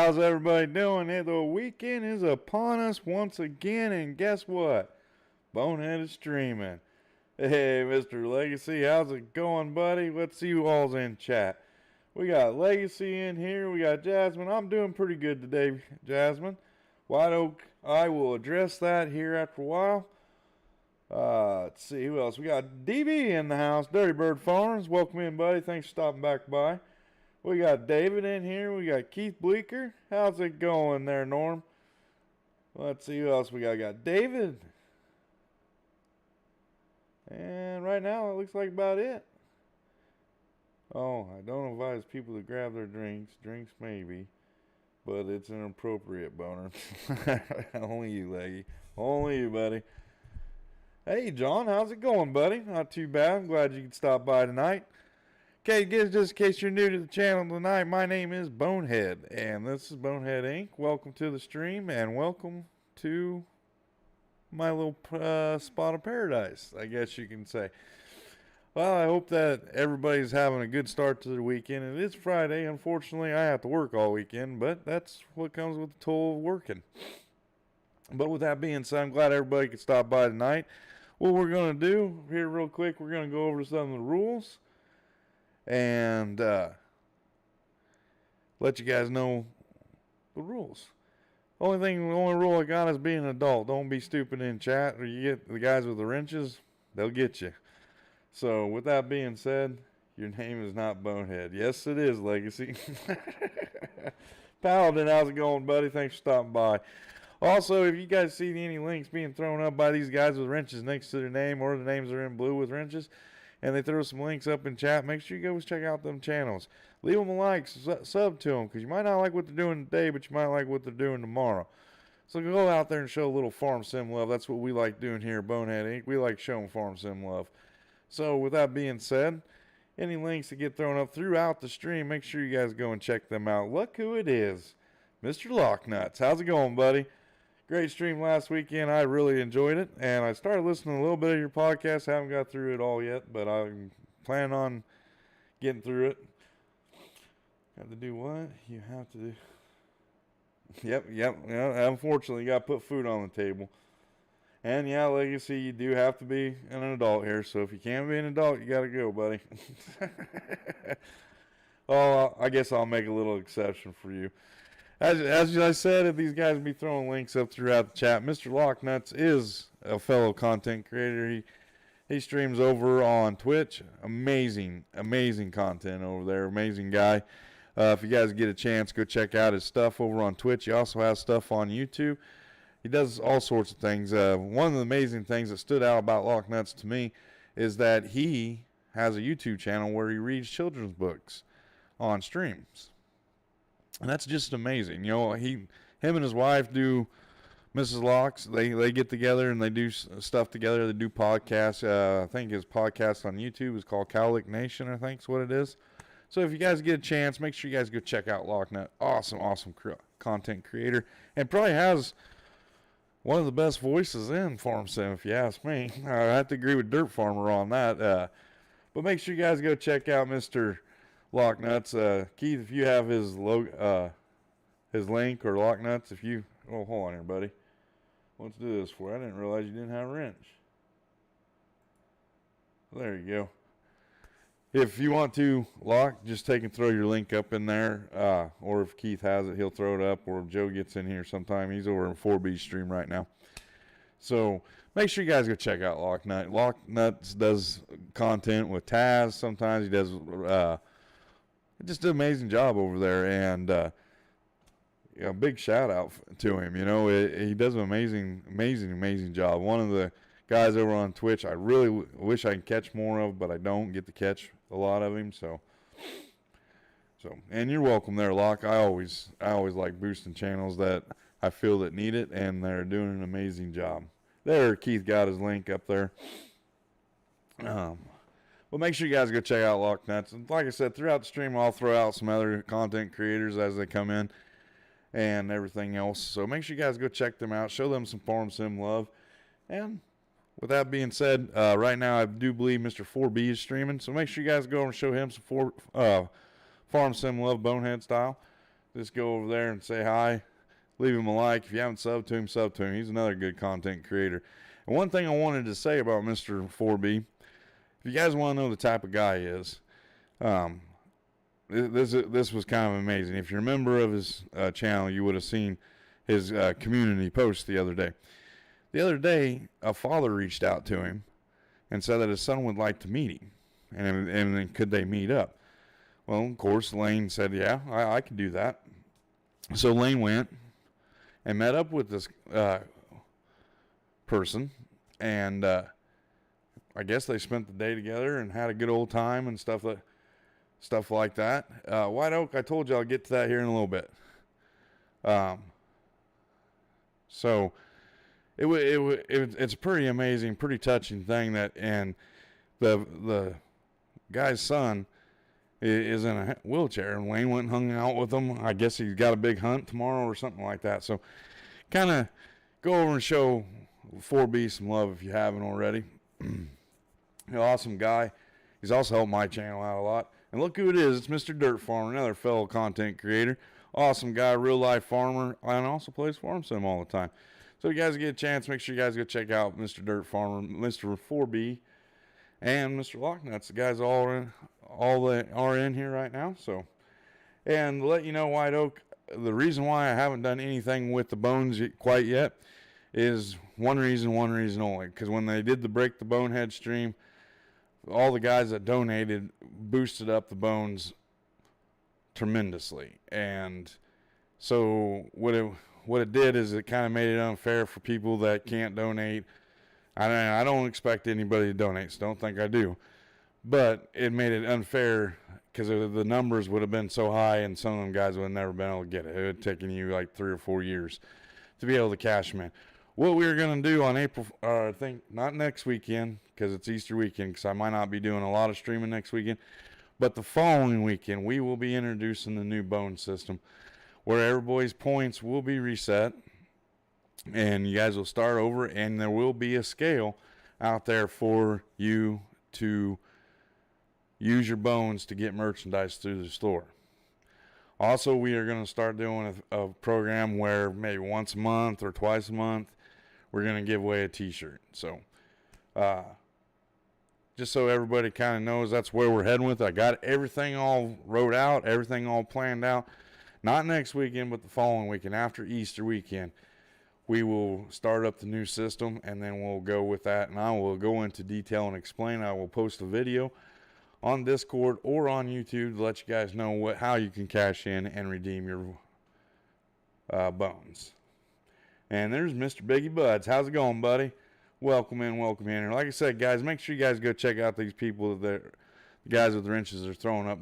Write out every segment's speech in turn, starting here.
How's everybody doing? Hey, the weekend is upon us once again, and guess what? Bonehead is streaming. Hey, Mr. Legacy, how's it going, buddy? Let's see who all's in chat. We got Legacy in here. We got Jasmine. I'm doing pretty good today, Jasmine. White Oak, I will address that here after a while. Let's see who else. We got DB in the house. Dirty Bird Farms. Welcome in, buddy. Thanks for stopping back by. We got David in here. We got Keith Bleeker. How's it going there, Norm? Let's see who else we got. We got David. And right now, it looks like about it. Oh, I don't advise people to grab their drinks. Drinks maybe. But it's an appropriate boner. Only you, Leggy. Only you, buddy. Hey, John. How's it going, buddy? Not too bad. I'm glad you could stop by tonight. Okay, just in case you're new to the channel tonight, my name is Bonehead, and this is Bonehead Inc. Welcome to the stream, and welcome to my little spot of paradise, I guess you can say. Well, I hope that everybody's having a good start to the weekend. It is Friday. Unfortunately, I have to work all weekend, but that's what comes with the toll of working. But with that being said, I'm glad everybody could stop by tonight. What we're going to do here real quick, we're going to go over some of the rules and let you guys know the rules. The only rule I got is being an adult. Don't be stupid in chat, or you get the guys with the wrenches, they'll get you. So with that being said, your name is not Bonehead. Yes, it is, Legacy. Paladin, how's it going, buddy? Thanks for stopping by. Also, if you guys see any links being thrown up by these guys with wrenches next to their name, or the names are in blue with wrenches, and they throw some links up in chat, make sure you go check out them channels. Leave them a like, sub to them, because you might not like what they're doing today, but you might like what they're doing tomorrow. So go out there and show a little farm sim love. That's what we like doing here at Bonehead Inc. We like showing farm sim love. So with that being said, any links that get thrown up throughout the stream, make sure you guys go and check them out. Look who it is, Mr. Locknuts. How's it going, buddy? Great stream last weekend. I really enjoyed it, and I started listening to a little bit of your podcast. Haven't got through it all yet, but I'm planning on getting through it. Have to do what? You have to do. Yep. Unfortunately, you got to put food on the table. And yeah, Legacy, you do have to be an adult here. So if you can't be an adult, you got to go, buddy. Oh, I guess I'll make a little exception for you. As I said, if these guys be throwing links up throughout the chat, Mr. Locknuts is a fellow content creator. He streams over on Twitch. Amazing content over there. Amazing guy. If you guys get a chance, go check out his stuff over on Twitch. He also has stuff on YouTube. He does all sorts of things. One of the amazing things that stood out about Locknuts to me is that he has a YouTube channel where he reads children's books on streams. And that's just amazing. You know, him and his wife do Mrs. Locks. They get together and they do stuff together. They do podcasts. I think his podcast on YouTube is called Cowlick Nation, I think is what it is. So if you guys get a chance, make sure you guys go check out Locknut. Awesome content creator. And probably has one of the best voices in Farm Sim, if you ask me. I have to agree with Dirt Farmer on that. But make sure you guys go check out Mr. Locknuts. Keith, if you have his link or Locknuts, if you... Oh, hold on here, buddy. Let's do this for you. I didn't realize you didn't have a wrench. There you go. If you want to, Lock, just take and throw your link up in there. Or if Keith has it, he'll throw it up. Or if Joe gets in here sometime. He's over in 4B stream right now. So make sure you guys go check out Locknut. Locknuts does content with Taz. Sometimes he does... just an amazing job over there, and big shout out to him. You know, he does an amazing job. One of the guys over on Twitch I really wish I could catch more of, but I don't get to catch a lot of him. So and you're welcome there, Locke. I always like boosting channels that I feel that need it, and they're doing an amazing job. There, Keith got his link up there. Well, make sure you guys go check out Locknuts. And like I said, throughout the stream, I'll throw out some other content creators as they come in and everything else. So make sure you guys go check them out. Show them some Farm Sim love. And with that being said, right now I do believe Mr. 4B is streaming. So make sure you guys go and show him some Farm Sim love, Bonehead style. just go over there and say hi. Leave him a like. If you haven't subbed to him, sub to him. He's another good content creator. And one thing I wanted to say about Mr. 4B, if you guys want to know the type of guy he is, this was kind of amazing. If you're a member of his channel, you would have seen his community post the other day. The other day, a father reached out to him and said that his son would like to meet him, and then could they meet up? Well, of course, Lane said, yeah, I can do that. So Lane went and met up with this person, and I guess they spent the day together and had a good old time and stuff like that. White Oak, I told you I'll get to that here in a little bit. So it's a pretty amazing, pretty touching thing that, and the guy's son is in a wheelchair, and Wayne went and hung out with him. I guess he's got a big hunt tomorrow or something like that. So kind of go over and show 4B some love if you haven't already. Awesome guy. He's also helped my channel out a lot. And look who it is. It's Mr. Dirt Farmer, another fellow content creator. Awesome guy, real life farmer, and also plays farm sim all the time. So if you guys get a chance, make sure you guys go check out Mr. Dirt Farmer, Mr. 4B, and Mr. Locknuts. The guys are in here right now. So, and to let you know, White Oak, the reason why I haven't done anything with the bones quite yet is one reason only. Because when they did the Break the Bonehead stream, all the guys that donated boosted up the bones tremendously. And so what it did is it kind of made it unfair for people that can't donate. I don't expect anybody to donate, so don't think I do. But it made it unfair because the numbers would have been so high, and some of them guys would have never been able to get it. It would have taken you like 3 or 4 years to be able to cash them in. What we were going to do on April, I think not next weekend because it's Easter weekend, because I might not be doing a lot of streaming next weekend, but the following weekend we will be introducing the new bone system where everybody's points will be reset and you guys will start over, and there will be a scale out there for you to use your bones to get merchandise through the store. Also, we are going to start doing a program where maybe once a month or twice a month we're going to give away a t-shirt. So just so everybody kind of knows that's where we're heading with it. I got everything all wrote out, everything all planned out. Not next weekend, but the following weekend, after Easter weekend, we will start up the new system, and then we'll go with that, and I will go into detail and explain. I will post a video on Discord or on YouTube to let you guys know how you can cash in and redeem your bones. And there's Mr. Biggie Buds. How's it going, buddy? Welcome in. And like I said, guys, make sure you guys go check out these people. The guys with wrenches are throwing up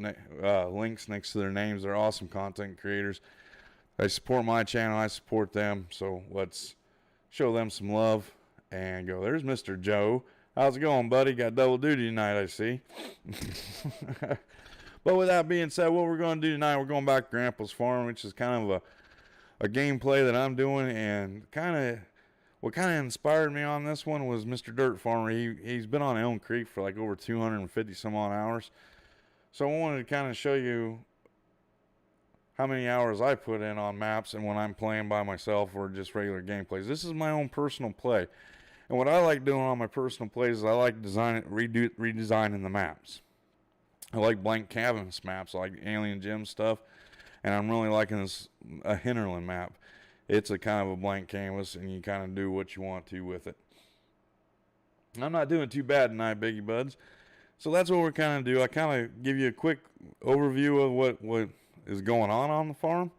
links next to their names. They're awesome content creators. They support my channel. I support them. So let's show them some love and go. There's Mr. Joe. How's it going, buddy? Got double duty tonight, I see. But with that being said, what we're going to do tonight, we're going back to Grandpa's Farm, which is kind of a gameplay that I'm doing, and what kind of inspired me on this one was Mr. Dirt Farmer. He's been on Elm Creek for like over 250 some odd hours. So I wanted to kind of show you how many hours I put in on maps and when I'm playing by myself or just regular gameplays. This is my own personal play. And what I like doing on my personal plays is I like redesigning the maps. I like blank canvas maps, I like Alien Gym stuff. And I'm really liking this a Hinterland map. It's a kind of a blank canvas, and you kind of do what you want to with it. I'm not doing too bad tonight, Biggie Buds. So that's what we're kind of do. I kind of give you a quick overview of what is going on the farm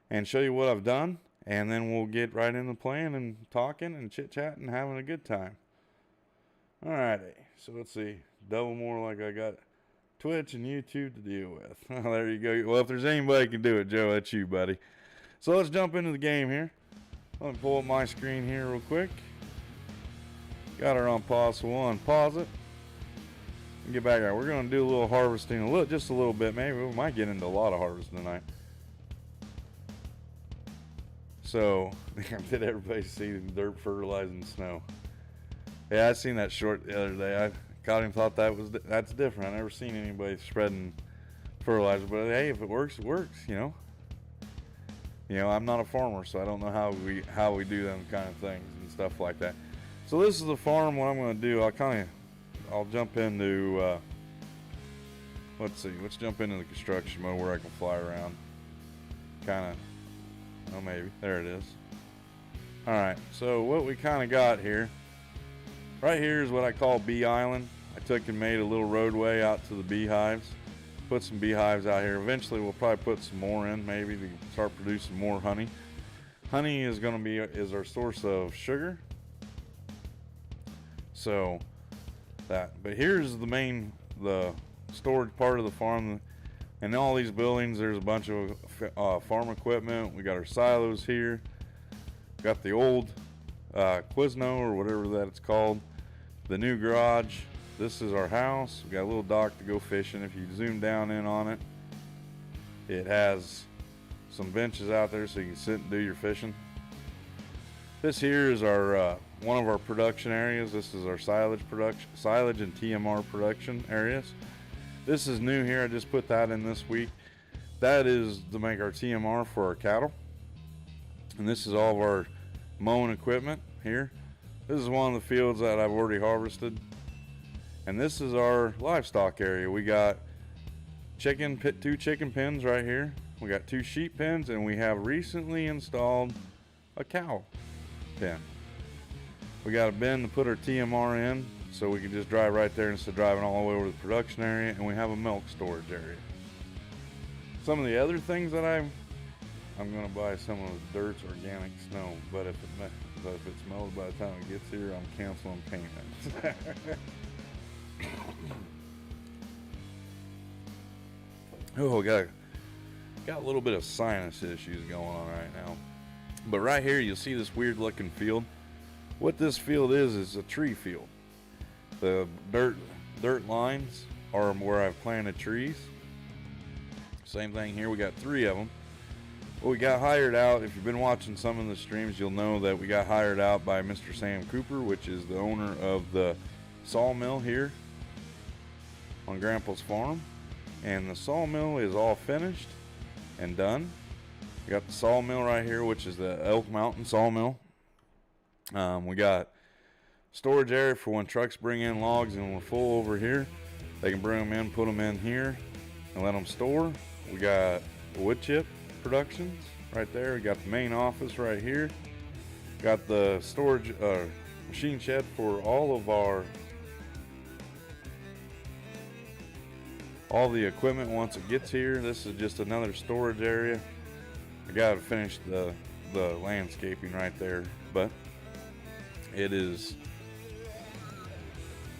and show you what I've done. And then we'll get right into playing and talking and chit-chatting and having a good time. Alrighty. So let's see. Double more like I got Twitch and YouTube to deal with. There you go. Well, if there's anybody who can do it, Joe, that's you, buddy. So let's jump into the game here. Let me pull up my screen here real quick. Got her on pause, so we'll unpause it. And get back out. We're going to do a little harvesting, just a little bit. Maybe we might get into a lot of harvesting tonight. So, did everybody see the dirt fertilizing snow? Yeah, I seen that short the other day. I caught him, thought that's different. I never seen anybody spreading fertilizer, but hey, if it works, it works, you know. I'm not a farmer, so I don't know how we do them kind of things and stuff like that. So this is the farm. What I'm going to do, I'll jump into let's jump into the construction mode where I can fly around. Maybe there it is. All right, so what we kind of got here, right here is what I call Bee Island. I took and made a little roadway out to the beehives. Put some beehives out here. Eventually we'll probably put some more in, maybe to start producing more honey. Honey is our source of sugar. So but here's the storage part of the farm. And all these buildings, there's a bunch of farm equipment. We got our silos here. Got the old Quizno or whatever that it's called. The new garage. This is our house. We got a little dock to go fishing. If you zoom down in on it, it has some benches out there so you can sit and do your fishing. This here is our one of our production areas. This is our silage and TMR production areas. This is new here. I just put that in this week. That is to make our TMR for our cattle. And this is all of our mowing equipment here. This is one of the fields that I've already harvested. And this is our livestock area. We got two chicken pens right here. We got 2 sheep pens, and we have recently installed a cow pen. We got a bin to put our TMR in, so we can just drive right there instead of driving all the way over to the production area, and we have a milk storage area. Some of the other things that I'm gonna buy some of the Dirt's organic snow, but if it smells by the time it gets here, I'm canceling payments. Oh, got a little bit of sinus issues going on right now. But right here, you'll see this weird looking field. What this field is a tree field. The dirt lines are where I've planted trees. Same thing here, we got 3 of them. Well, we got hired out. If you've been watching some of the streams, you'll know that we got hired out by Mr. Sam Cooper, which is the owner of the sawmill here on Grandpa's farm. And the sawmill is all finished and done. We got the sawmill right here, which is the Elk Mountain sawmill. We got storage area for when trucks bring in logs and we're full over here. They can bring them in, put them in here, and let them store. We got wood chip productions right there. We got the main office right here. Got the storage machine shed for all the equipment once it gets here. This is just another storage area. I gotta finish the landscaping right there, but it is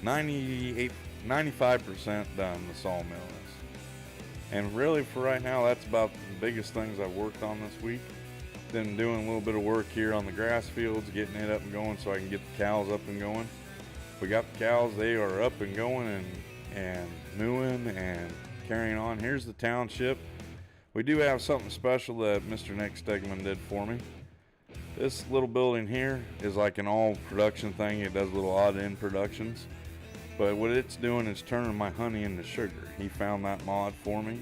95% done, the sawmill is. And really for right now, that's about the biggest things I've worked on this week. Been doing a little bit of work here on the grass fields, getting it up and going so I can get the cows up and going. We got the cows, they are up and going and mooing and carrying on. Here's the township. We do have something special that Mr. Nick Stegman did for me. This little building here is like an all production thing. It does little odd end productions. But what it's doing is turning my honey into sugar. He found that mod for me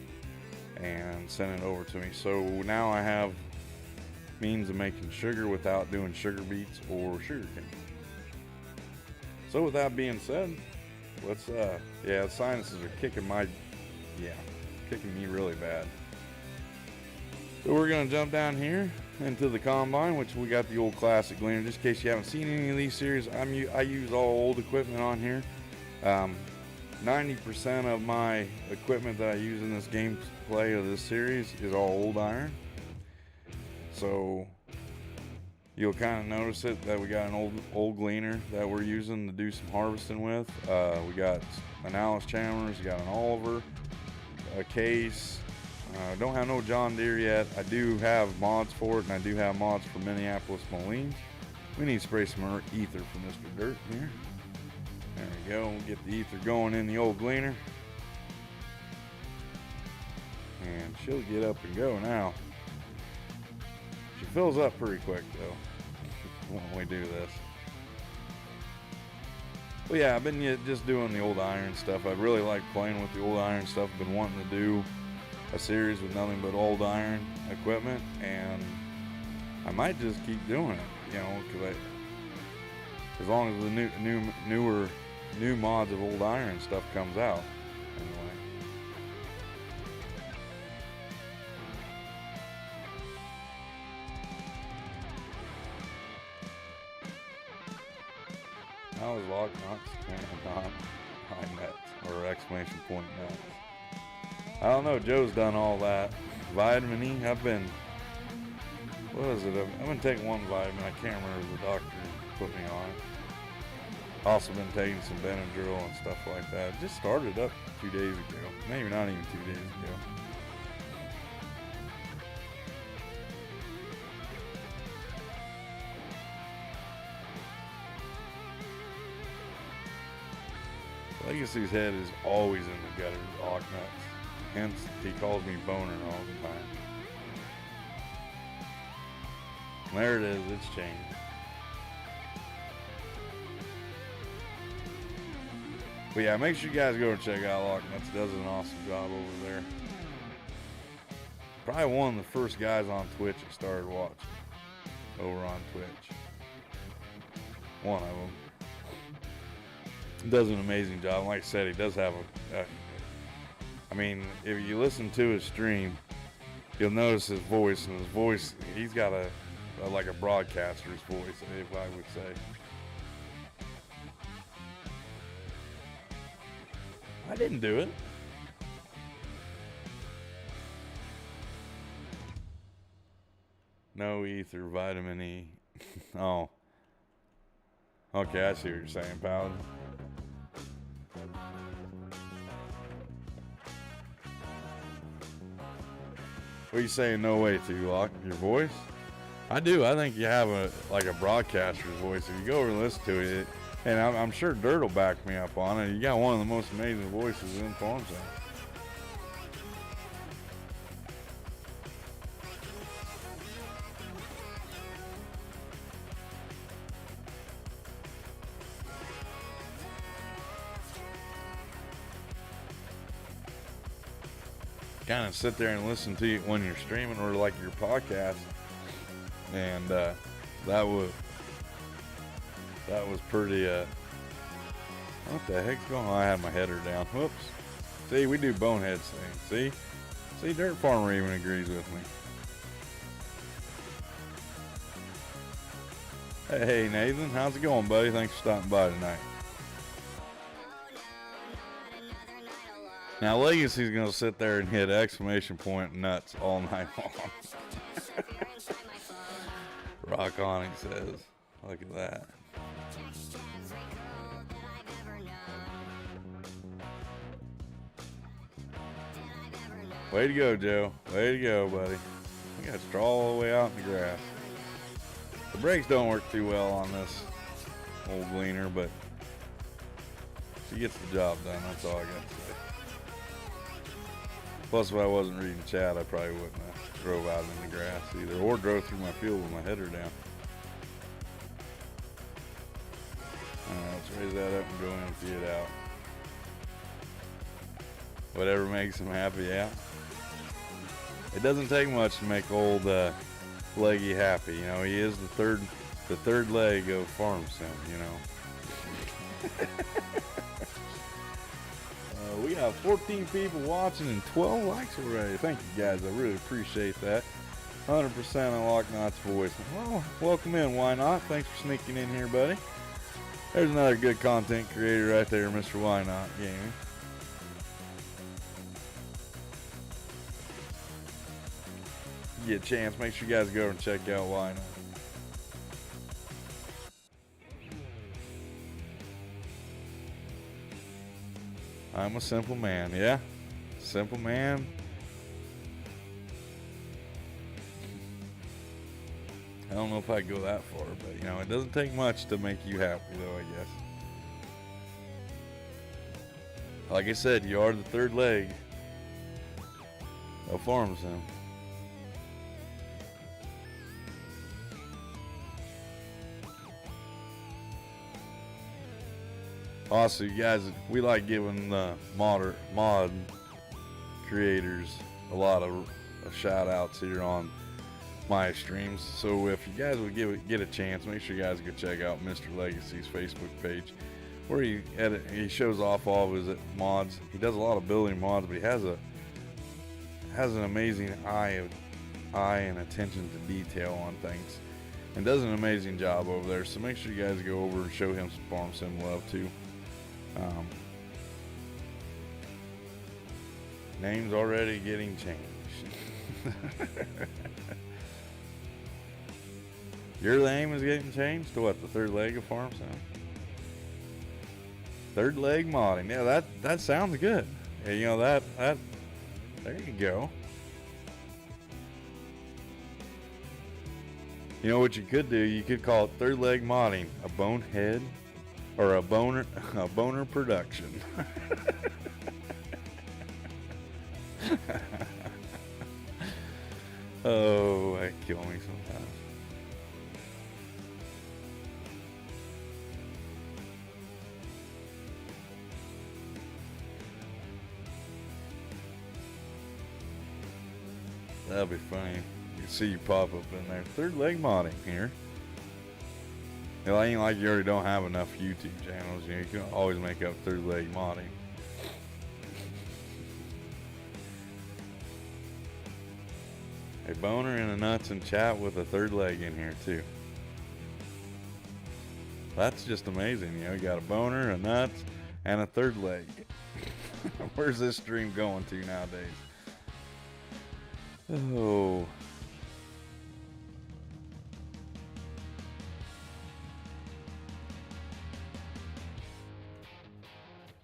and sent it over to me. So now I have means of making sugar without doing sugar beets or sugar cane. So with that being said, let's sinuses are kicking me really bad. So we're gonna jump down here into the combine, which we got the old classic gleaner. Just in case you haven't seen any of these series, I use all old equipment on here. 90% of my equipment that I use in this gameplay of this series is all old iron. So you'll kind of notice it that we got an old gleaner that we're using to do some harvesting with. We got an Alice Chalmers, we got an Oliver, a Case. Don't have no John Deere yet. I do have mods for it, and I do have mods for Minneapolis Moline. We need to spray some ether for Mr. Dirt here. There we go. We'll get the ether going in the old gleaner. And she'll get up and go now. She fills up pretty quick though when we do this. Well, yeah, I've been just doing the old iron stuff. I really like playing with the old iron stuff. I've been wanting to do a series with nothing but old iron equipment, and I might just keep doing it, you know, because as long as the new mods of old iron stuff comes out, anyway. How is lock not high nuts or exclamation point nuts? I don't know. Joe's done all that. Vitamin E. I've been. What is it? I've been taking one vitamin. I can't remember the doctor put me on it. Also been taking some Benadryl and stuff like that. Just started up 2 days ago. Maybe not even 2 days ago. Legacy's head is always in the gutter, Lock Nuts. Hence, he calls me boner all the time. There it is, it's changed. But yeah, make sure you guys go and check out Lock Nuts. Does an awesome job over there. Probably one of the first guys on Twitch I started watching. Over on Twitch. One of them. Does an amazing job. Like I said, he does have I mean, if you listen to his stream, you'll notice his voice, and his voice, he's got like a broadcaster's voice, if I would say. I didn't do it. No ether, vitamin E. Oh. Okay, I see what you're saying, Paladin. What are you saying no way to, Lock? Your voice? I do. I think you have a broadcaster's voice. If you go over and listen to it, and I'm sure Dirt will back me up on it. You got one of the most amazing voices in Farm Sim. Kind of sit there and listen to you when you're streaming or like your podcast, and that was pretty. What the heck's going on? I had my header down. Whoops. See, we do bonehead things. See, Dirt Farmer even agrees with me. Hey Nathan, how's it going, buddy? Thanks for stopping by tonight. Now, Legacy's going to sit there and hit exclamation point nuts all night long. Rock on, he says. Look at that. Way to go, Joe. Way to go, buddy. We got straw all the way out in the grass. The brakes don't work too well on this old gleaner, but she gets the job done. That's all I got to say. Plus, if I wasn't reading chat, I probably wouldn't have drove out in the grass either, or drove through my field with my header down. Alright, let's raise that up and go in and empty it out. Whatever makes him happy, yeah. It doesn't take much to make old Leggy happy, you know. He is the third leg of Farm Sim, you know. We got 14 people watching and 12 likes already. Thank you guys. I really appreciate that. 100% on Lock Knot's voice. Well, welcome in. Why not? Thanks for sneaking in here, buddy. There's another good content creator right there, Mr. Why Not Gaming. If you get a chance, make sure you guys go and check out Why Not. I'm a simple man, yeah? Simple man. I don't know if I'd go that far, but you know, it doesn't take much to make you happy though, I guess. Like I said, you are the third leg of Farm Sim. Also, you guys, we like giving the mod creators a lot of shout outs here on my streams. So if you guys would get a chance, make sure you guys go check out Mr. Legacy's Facebook page, where he shows off all of his mods. He does a lot of building mods, but he has an amazing eye and attention to detail on things, and does an amazing job over there. So make sure you guys go over and show him some Farm Sim love too. Name's already getting changed. Your name is getting changed to what? The third leg of Farm Sim? Third leg modding. Yeah, that sounds good. Yeah, you know that there you go. You know what you could do? You could call it third leg modding, a bonehead, or a boner production. Oh, that kill me sometimes. That'd be funny. You can see you pop up in there. Third leg modding here. It ain't like you already don't have enough YouTube channels. You know, you can always make up third leg modding. A boner and a nuts and chat with a third leg in here too. That's just amazing. You know, you got a boner, a nuts, and a third leg. Where's this stream going to nowadays? Oh.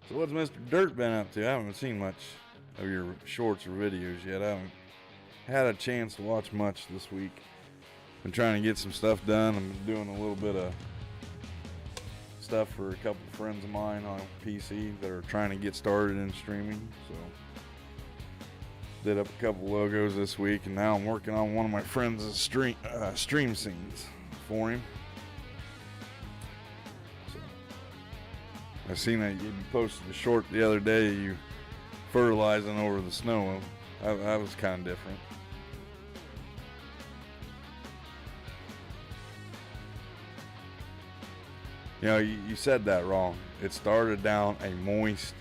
So what's Mr. Dirt been up to? I haven't seen much of your shorts or videos yet. I haven't had a chance to watch much this week. Been trying to get some stuff done. I'm doing a little bit of stuff for a couple of friends of mine on PC that are trying to get started in streaming. So did up a couple logos this week, and now I'm working on one of my friends' stream scenes for him. So I seen that you posted a short the other day, you fertilizing over the snow. That was kind of different. You know, you said that wrong. It started down a moist,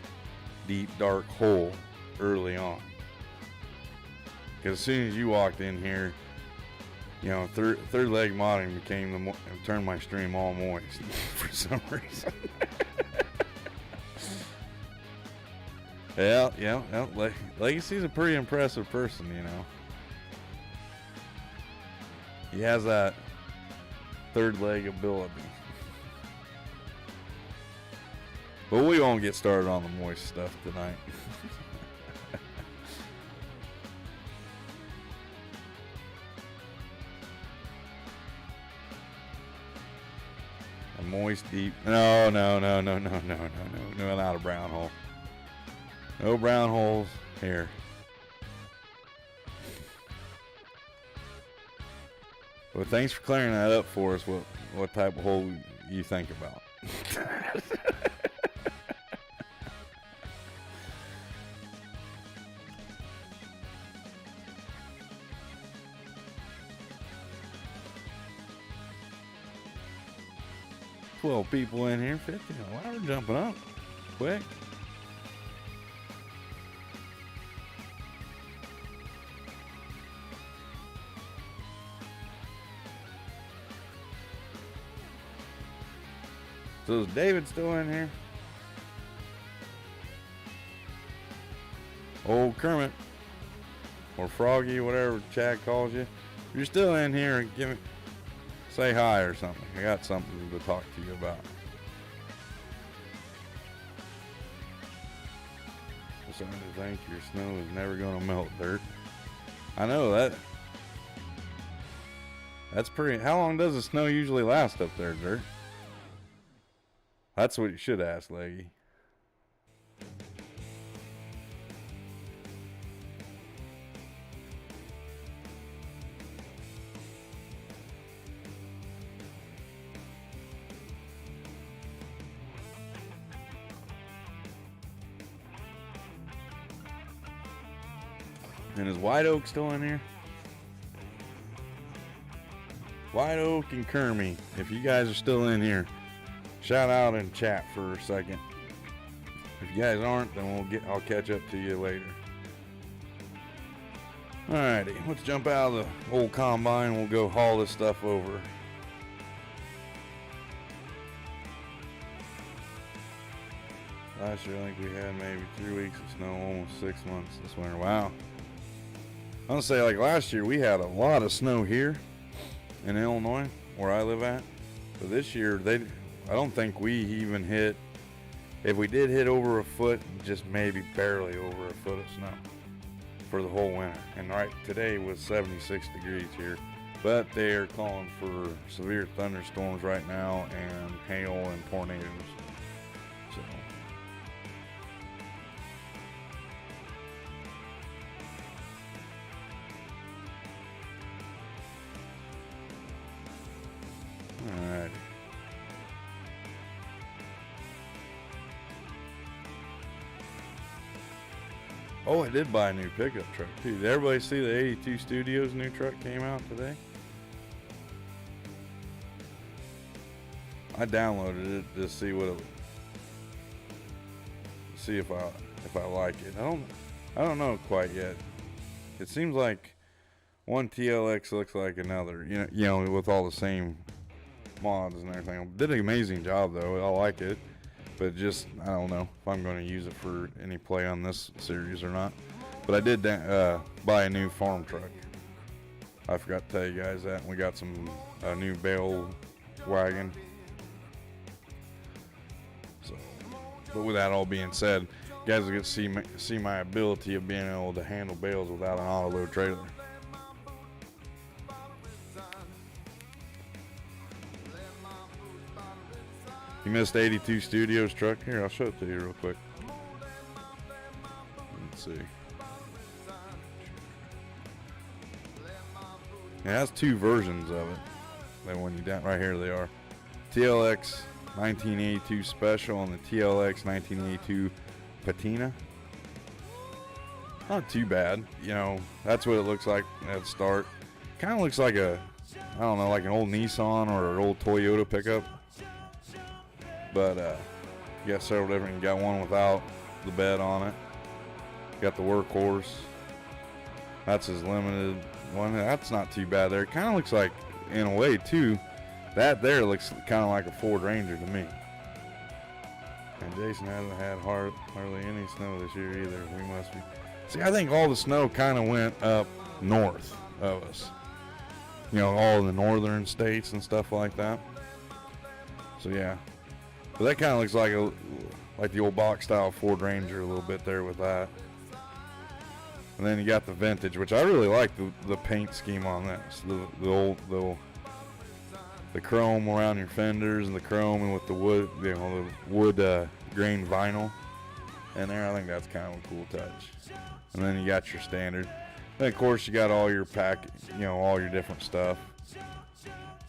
deep, dark hole early on. Because as soon as you walked in here, you know, third leg modding turned my stream all moist for some reason. Yeah. Legacy's a pretty impressive person, you know. He has that third leg ability. But we won't get started on the moist stuff tonight. A moist deep. No, not a brown hole. No brown holes here. Well, thanks for clearing that up for us. What type of hole you think about? 12 people in here, 50. Wow, we're jumping up quick. So is David still in here? Old Kermit, or Froggy, whatever Chad calls you. If you're still in here, say hi or something. I got something to talk to you about. I'm starting to think your snow is never going to melt, Dirt. I know that. That's pretty. How long does the snow usually last up there, Dirt? That's what you should ask, Leggy. And is White Oak still in here? White Oak and Kermie, if you guys are still in here, shout out and chat for a second. If you guys aren't, then I'll catch up to you later. Alrighty, let's jump out of the old combine. We'll go haul this stuff over. Last year, I think we had maybe 3 weeks of snow, almost 6 months this winter. Wow. I'm gonna say, like last year, we had a lot of snow here in Illinois, where I live at. But this year, I don't think we even hit. If we did hit over a foot, just maybe barely over a foot of snow for the whole winter. And right today was 76 degrees here. But they are calling for severe thunderstorms right now and hail and tornadoes. So. Alright. Oh, I did buy a new pickup truck too. Did everybody see the 82 Studios new truck came out today? I downloaded it to see what see if I like it. I don't know quite yet. It seems like one TLX looks like another. You know, with all the same mods and everything. Did an amazing job though. I like it. But just, I don't know if I'm going to use it for any play on this series or not. But I did buy a new farm truck. I forgot to tell you guys that. We got a new bale wagon. So, but with that all being said, you guys will get to see my ability of being able to handle bales without an auto load trailer. You missed 82 Studios truck? Here, I'll show it to you real quick. Let's see. It has two versions of it. Then when you down right here, they are TLX 1982 Special and the TLX 1982 Patina. Not too bad. You know, that's what it looks like at the start. Kind of looks like I don't know, like an old Nissan or an old Toyota pickup. But you got several different. You got one without the bed on it. You got the workhorse. That's his limited one. That's not too bad there. It kind of looks like, in a way too, that there looks kind of like a Ford Ranger to me. And Jason hasn't had hardly any snow this year either. We must be. See, I think all the snow kind of went up north of us. You know, all the northern states and stuff like that. So yeah. But that kind of looks like the old box style Ford Ranger a little bit there with that. And then you got the vintage, which I really like the paint scheme on this. The chrome around your fenders and the chrome and with the wood, you know, the wood grain vinyl in there. I think that's kind of a cool touch. And then you got your standard. Then of course you got all your all your different stuff.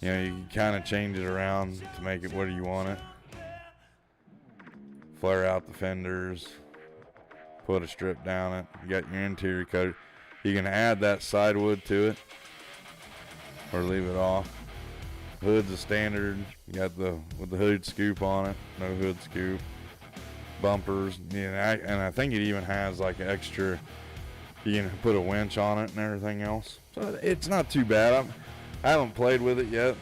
You know, you can kind of change it around to make it whatever you want it. Flare out the fenders, put a strip down it. You got your interior coat. You can add that side wood to it or leave it off. Hood's a standard. You got with the hood scoop on it, no hood scoop. Bumpers, and I think it even has like an extra. You can put a winch on it and everything else. So it's not too bad. I haven't played with it yet.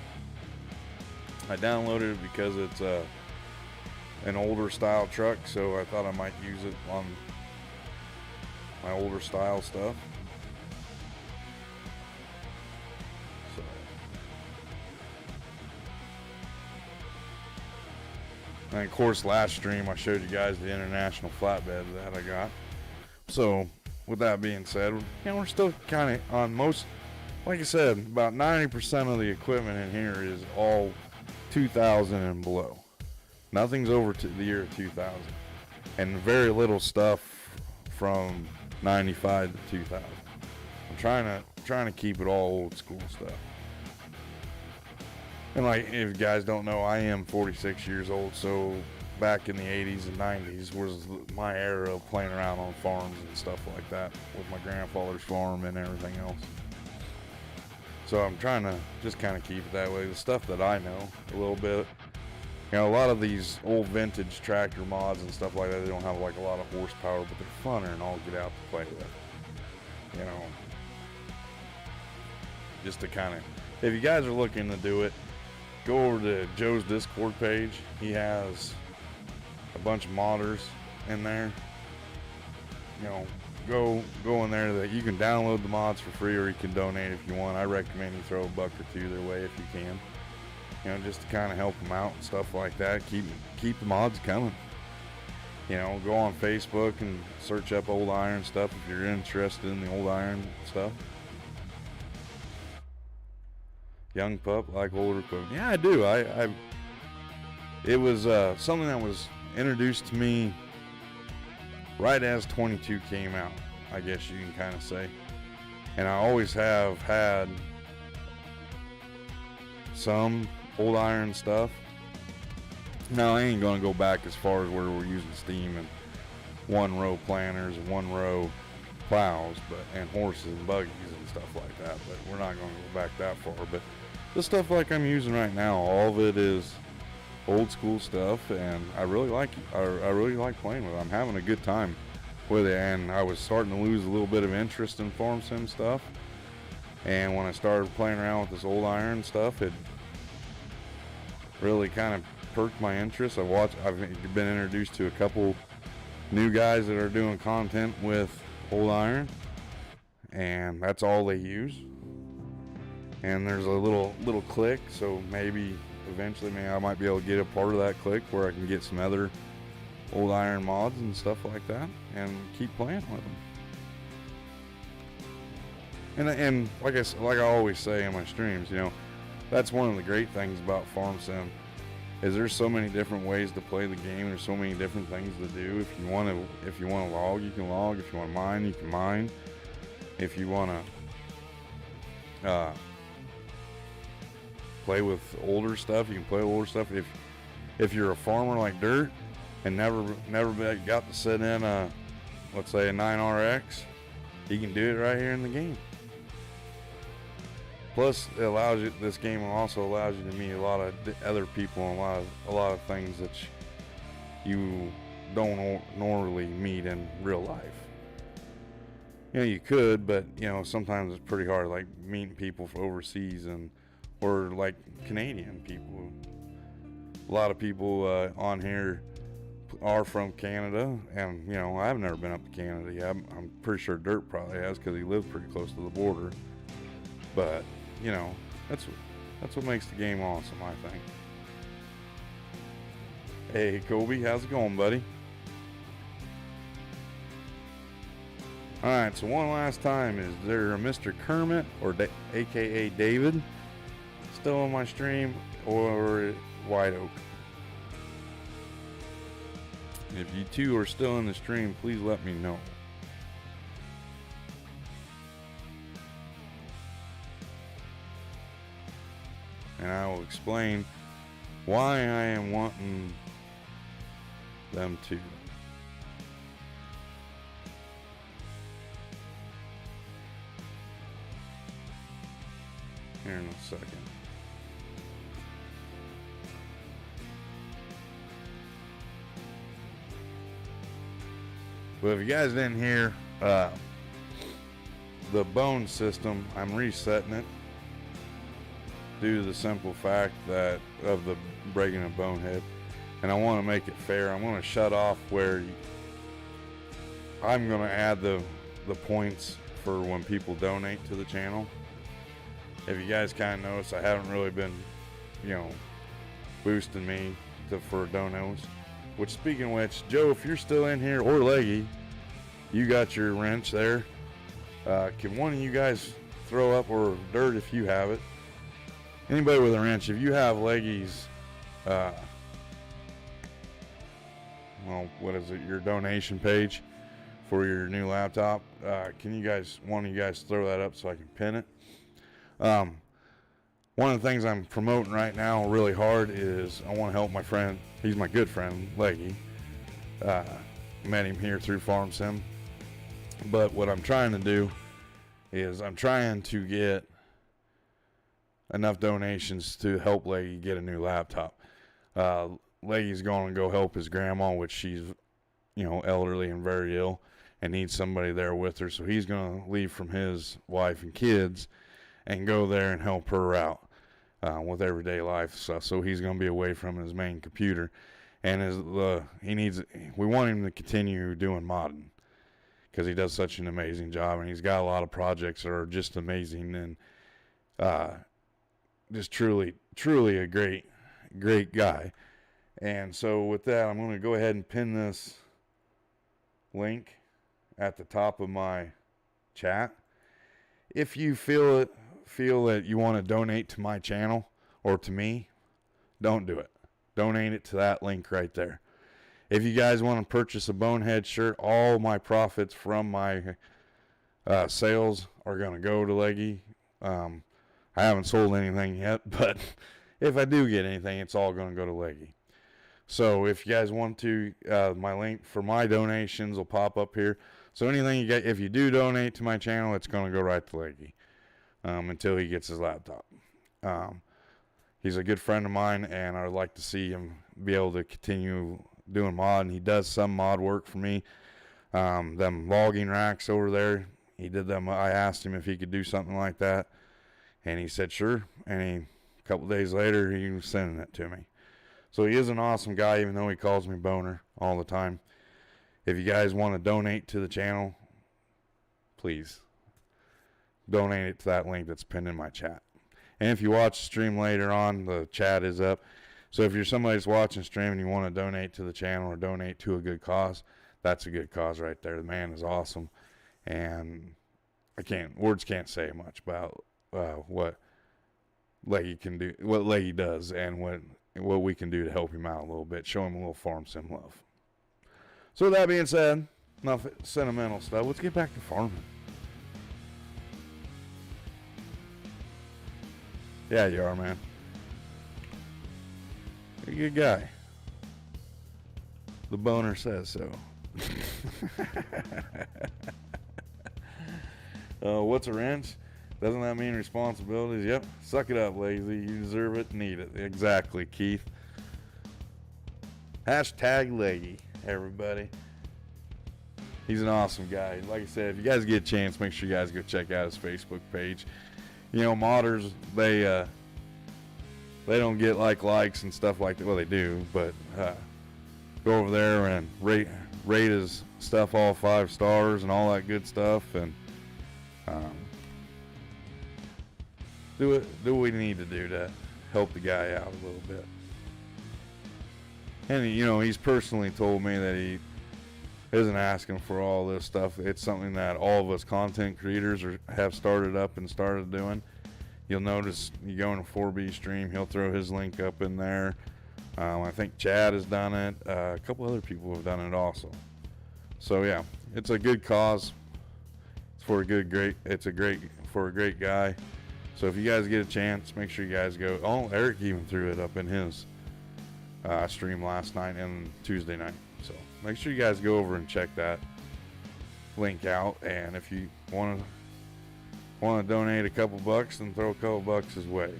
I downloaded it because it's an older style truck, so I thought I might use it on my older style stuff. So. And of course, last stream I showed you guys the international flatbed that I got. So with that being said, we're still kind of on most, like I said, about 90% of the equipment in here is all 2000 and below. Nothing's over to the year 2000, and very little stuff from 95 to 2000. I'm trying to keep it all old school stuff. And like, if you guys don't know, I am 46 years old, so back in the 80s and 90s was my era of playing around on farms and stuff like that with my grandfather's farm and everything else. So I'm trying to just kind of keep it that way. The stuff that I know a little bit, you know, a lot of these old vintage tractor mods and stuff like that, they don't have like a lot of horsepower, but they're funner and all get out to play with. You know, just to kind of, if you guys are looking to do it, go over to Joe's Discord page. He has a bunch of modders in there. You know, go in there that you can download the mods for free, or you can donate if you want. I recommend you throw a buck or two their way if you can. You know, just to kind of help them out and stuff like that. Keep the mods coming. You know, go on Facebook and search up old iron stuff if you're interested in the old iron stuff. Young pup like older pup. Yeah, I do. It was something that was introduced to me right as 22 came out, I guess you can kind of say. And I always have had some old iron stuff. Now, I ain't going to go back as far as where we're using steam and one-row planters and one-row plows, and horses and buggies and stuff like that. But we're not going to go back that far. But the stuff like I'm using right now, all of it is old school stuff, and I really like it. I really like playing with it. I'm having a good time with it, and I was starting to lose a little bit of interest in farm sim stuff. And when I started playing around with this old iron stuff, it really kind of perked my interest. I've been introduced to a couple new guys that are doing content with old iron, and that's all they use. And there's a little clique, so maybe eventually I might be able to get a part of that clique where I can get some other old iron mods and stuff like that and keep playing with them. And like I always say in my streams, you know, that's one of the great things about farm sim, is there's so many different ways to play the game. There's so many different things to do. If you want to log, you can log. If you want to mine, you can mine. If you want to play with older stuff, you can play older stuff. If you're a farmer like Dirt and never got to sit in let's say a 9RX, you can do it right here in the game. Plus, this game also allows you to meet a lot of other people and a lot of things that you don't normally meet in real life. You know, you could, but you know, sometimes it's pretty hard, like meeting people from overseas or like Canadian people. A lot of people on here are from Canada, and you know, I've never been up to Canada yet. I'm pretty sure Dirt probably has, because he lives pretty close to the border. But you know, that's what makes the game awesome, I think. Hey Kobe, how's it going, buddy? Alright, so one last time, is there a Mr. Kermit, or aka David, still on my stream, or White Oak? If you two are still in the stream, please let me know. And I will explain why I am wanting them to. Here in a second. But if you guys didn't hear, the bone system, I'm resetting it due to the simple fact that of the breaking of bonehead, and I want to make it fair. I'm going to shut off where I'm going to add the points for when people donate to the channel. If you guys kind of notice, I haven't really been, you know, boosting me for donos. Which, speaking of which, Joe, if you're still in here, or Leggy, you got your wrench there. Can one of you guys throw up, or Dirt if you have it? Anybody with a wrench, if you have Leggy's, well, what is it, your donation page for your new laptop, can you guys, one of you guys throw that up so I can pin it? one of the things I'm promoting right now really hard is I want to help my friend. He's my good friend, Leggy. Met him here through Farm Sim. But what I'm trying to do is I'm trying to get enough donations to help Leggy get a new laptop. Leggy's going to go help his grandma, which she's, elderly and very ill, and needs somebody there with her. So he's going to leave from his wife and kids and go there and help her out with everyday life stuff. So he's going to be away from his main computer, and we want him to continue doing modding because he does such an amazing job, and he's got a lot of projects that are just amazing, and just truly a great guy. And so with that, I'm going to go ahead and pin this link at the top of my chat. If you feel that you want to donate to my channel or to me, don't do it. Donate it to that link right there. If you guys want to purchase a Bonehead shirt, all my profits from my sales are going to go to Leggy. I haven't sold anything yet, but if I do get anything, it's all going to go to Leggy. So if you guys want to, my link for my donations will pop up here. So anything you get, if you do donate to my channel, it's going to go right to Leggy until he gets his laptop. He's a good friend of mine, and I'd like to see him be able to continue doing mod. And he does some mod work for me. Them logging racks over there, he did them. I asked him if he could do something like that, and he said sure. And a couple days later, he was sending it to me. So he is an awesome guy, even though he calls me Boner all the time. If you guys want to donate to the channel, please donate it to that link that's pinned in my chat. And if you watch the stream later on, the chat is up. So if you're somebody that's watching stream and you want to donate to the channel or donate to a good cause, that's a good cause right there. The man is awesome. And words can't say much about what Leggy can do, what Leggy does, and what we can do to help him out a little bit, show him a little Farm Sim love. So with that being said, enough sentimental stuff. Let's get back to farming. Yeah, you are, man. You're a good guy. The Boner says so. What's a wrench? Doesn't that mean responsibilities? Yep. Suck it up, lazy. You deserve it. Need it. Exactly, Keith. Hashtag Leggy, everybody. He's an awesome guy. Like I said, if you guys get a chance, make sure you guys go check out his Facebook page. Modders, they don't get likes and stuff like that. Well, they do, but go over there and rate his stuff all 5 stars and all that good stuff, and do what we need to do to help the guy out a little bit. And he's personally told me that he isn't asking for all this stuff. It's something that all of us content creators have started up and started doing. You'll notice you go in a 4B stream, he'll throw his link up in there. I think Chad has done it. A couple other people have done it also. So yeah, it's a good cause. It's for a great guy. So if you guys get a chance, make sure you guys go. Oh, Eric even threw it up in his stream last night and Tuesday night. So make sure you guys go over and check that link out. And if you want to donate a couple bucks, then throw a couple bucks his way.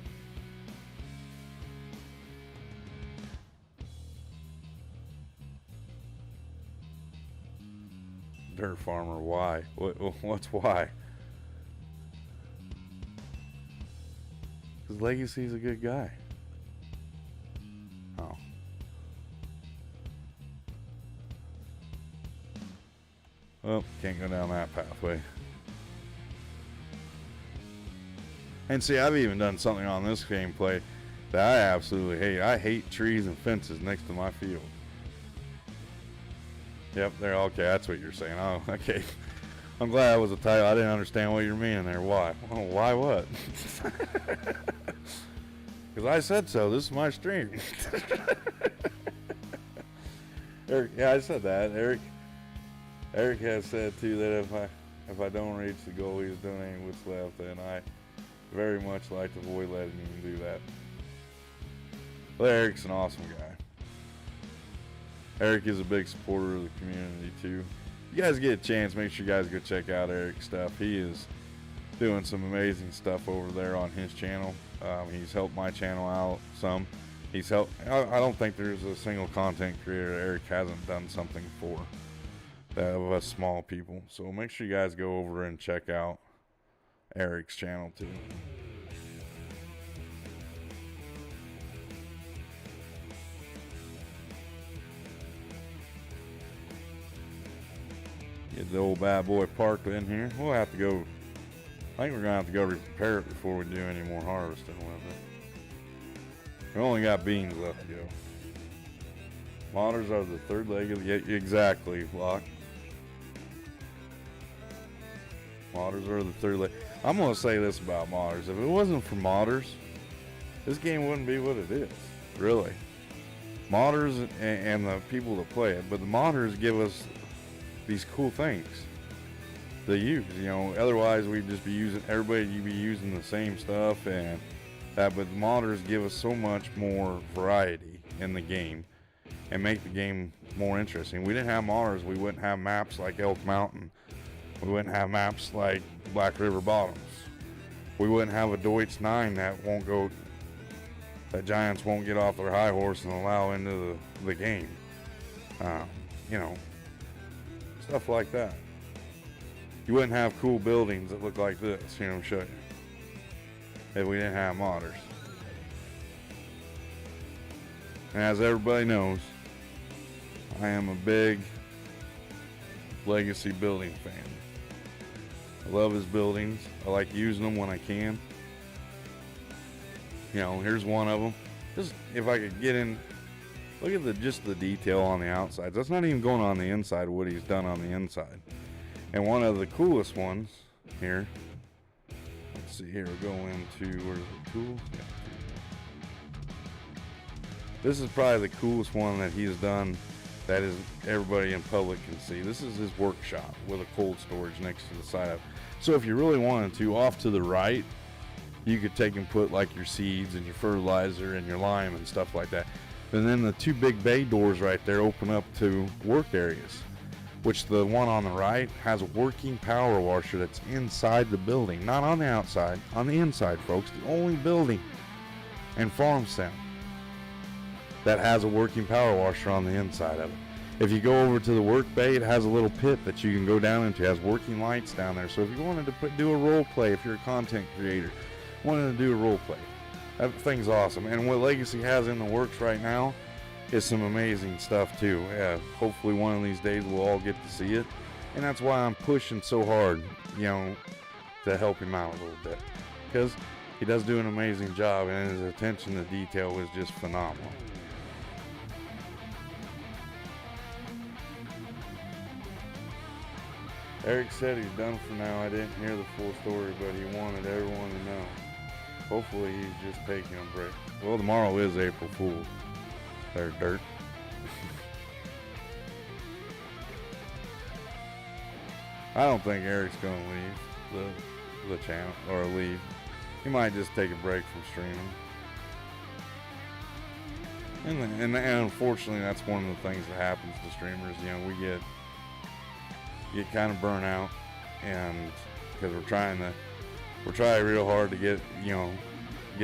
Dirt farmer, why? What's why? Because Legacy's a good guy. Oh. Well, can't go down that pathway. And see, I've even done something on this gameplay that I absolutely hate. I hate trees and fences next to my field. Yep, there. Okay, that's what you're saying. Oh, okay. I'm glad that was a title. I didn't understand what you're meaning there. Why? Oh, why what? Because I said so. This is my stream. Eric, yeah, I said that. Eric has said too that if I don't reach the goal, he's donating what's left, and very much like to avoid letting him do that. But Eric's an awesome guy. Eric is a big supporter of the community too. If you guys get a chance, make sure you guys go check out Eric's stuff. He is doing some amazing stuff over there on his channel. He's helped my channel out some. He's helped. I don't think there's a single content creator Eric hasn't done something for, that of us small people. So make sure you guys go over and check out Eric's channel too. Get the old bad boy parked in here. We'll have to go. I think we're gonna have to go repair it before we do any more harvesting with it. We only got beans left to go. Modders are the third leg of the exactly, Locke. Modders are the third leg. I'm gonna say this about modders: if it wasn't for modders, this game wouldn't be what it is. Really, modders and the people that play it, but the modders give us these cool things to use. You know, otherwise we'd just be using, everybody you'd be using the same stuff and that. But the modders give us so much more variety in the game and make the game more interesting. We didn't have modders, we wouldn't have maps like Elk Mountain. We wouldn't have maps like Black River Bottoms. We wouldn't have a Deutz 9 that Giants won't get off their high horse and allow into the game. You know, stuff like that. You wouldn't have cool buildings that look like this. You know, show you, if we didn't have modders. And as everybody knows, I am a big Legacy building fan. I love his buildings. I like using them when I can. You know, here's one of them. Just if I could get in, look at just the detail on the outside. That's not even going on the inside, what he's done on the inside. And one of the coolest ones here, let's see here, we'll go into, where's it, tools? Yeah. This is probably the coolest one that he's done that is everybody in public can see. This is his workshop with a cold storage next to the side of it. So if you really wanted to, off to the right, you could take and put like your seeds and your fertilizer and your lime and stuff like that. And then the two big bay doors right there open up to work areas, which the one on the right has a working power washer that's inside the building, not on the outside, on the inside, folks. The only building in Farm Sim that has a working power washer on the inside of it. If you go over to the work bay, it has a little pit that you can go down into. It has working lights down there. So if you wanted to do a role play, if you're a content creator, wanted to do a role play, that thing's awesome. And what Legacy has in the works right now is some amazing stuff too. Yeah, hopefully one of these days we'll all get to see it. And that's why I'm pushing so hard, you know, to help him out a little bit. Because he does do an amazing job and his attention to detail is just phenomenal. Eric said he's done for now. I didn't hear the full story, but he wanted everyone to know. Hopefully he's just taking a break. Well, tomorrow is April Fool's. They're dirt. I don't think Eric's gonna leave the channel or leave. He might just take a break from streaming. And unfortunately, that's one of the things that happens to streamers. You know, we get kind of burnt out, and because we're trying real hard to get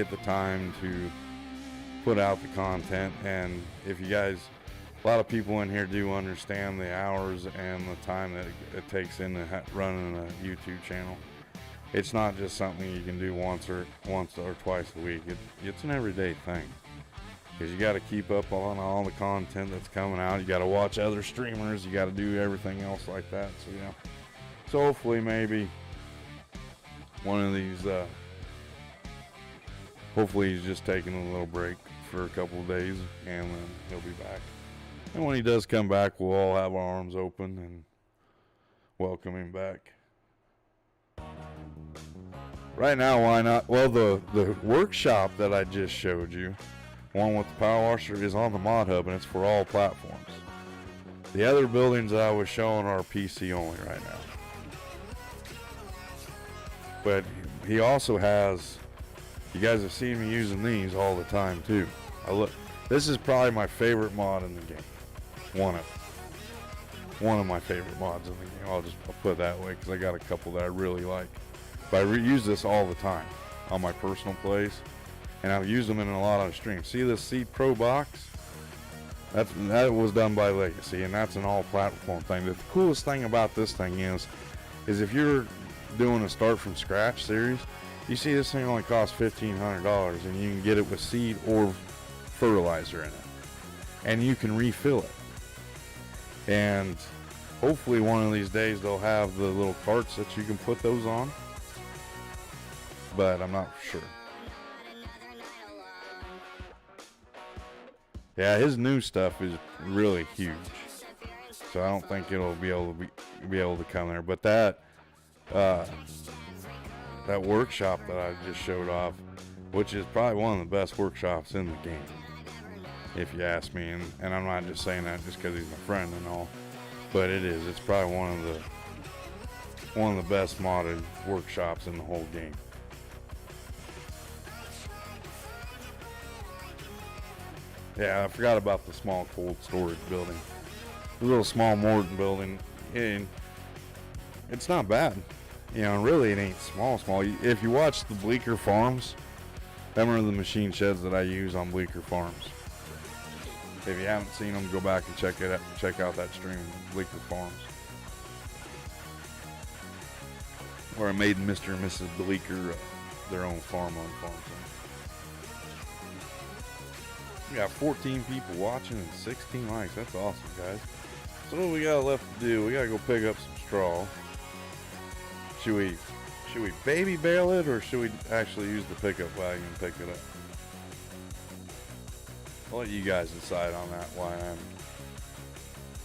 the time to put out the content. And if you guys, a lot of people in here do understand the hours and the time that it takes into running a YouTube channel. It's not just something you can do once or twice a week. It's an everyday thing, because you got to keep up on all the content that's coming out. You got to watch other streamers. You got to do everything else like that. So yeah. So hopefully maybe one of these. Hopefully he's just taking a little break for a couple of days, and then he'll be back. And when he does come back, we'll all have our arms open and welcome him back. Right now, why not? Well, the workshop that I just showed you, one with the power washer, is on the Mod Hub, and it's for all platforms. The other buildings that I was showing are PC only right now. But he also has, you guys have seen me using these all the time too. This is probably my favorite mod in the game. One of my favorite mods in the game. I'll put it that way because I got a couple that I really like. But I use this all the time on my personal plays, and I've used them in a lot of streams. See this Seed Pro box? That was done by Legacy, and that's an all-platform thing. The coolest thing about this thing is if you're doing a start from scratch series, you see this thing only costs $1,500, and you can get it with seed or fertilizer in it, and you can refill it. And hopefully one of these days they'll have the little carts that you can put those on, but I'm not sure. Yeah, his new stuff is really huge, so I don't think it'll be able to come there. But that workshop that I just showed off, which is probably one of the best workshops in the game, if you ask me, and I'm not just saying that just because he's my friend and all, but it is. It's probably one of the best modded workshops in the whole game. Yeah, I forgot about the small cold storage building. The little small Morton building, and it's not bad. You know, really it ain't small. If you watch the Bleecker Farms, them are the machine sheds that I use on Bleecker Farms. If you haven't seen them, go back and check out that stream, Bleecker Farms, where I made Mr. and Mrs. Bleecker their own farm on farm. We got 14 people watching and 16 likes. That's awesome, guys. So what we got left to do? We gotta go pick up some straw. Should we baby bale it, or should we actually use the pickup wagon and pick it up? I'll let you guys decide on that while I'm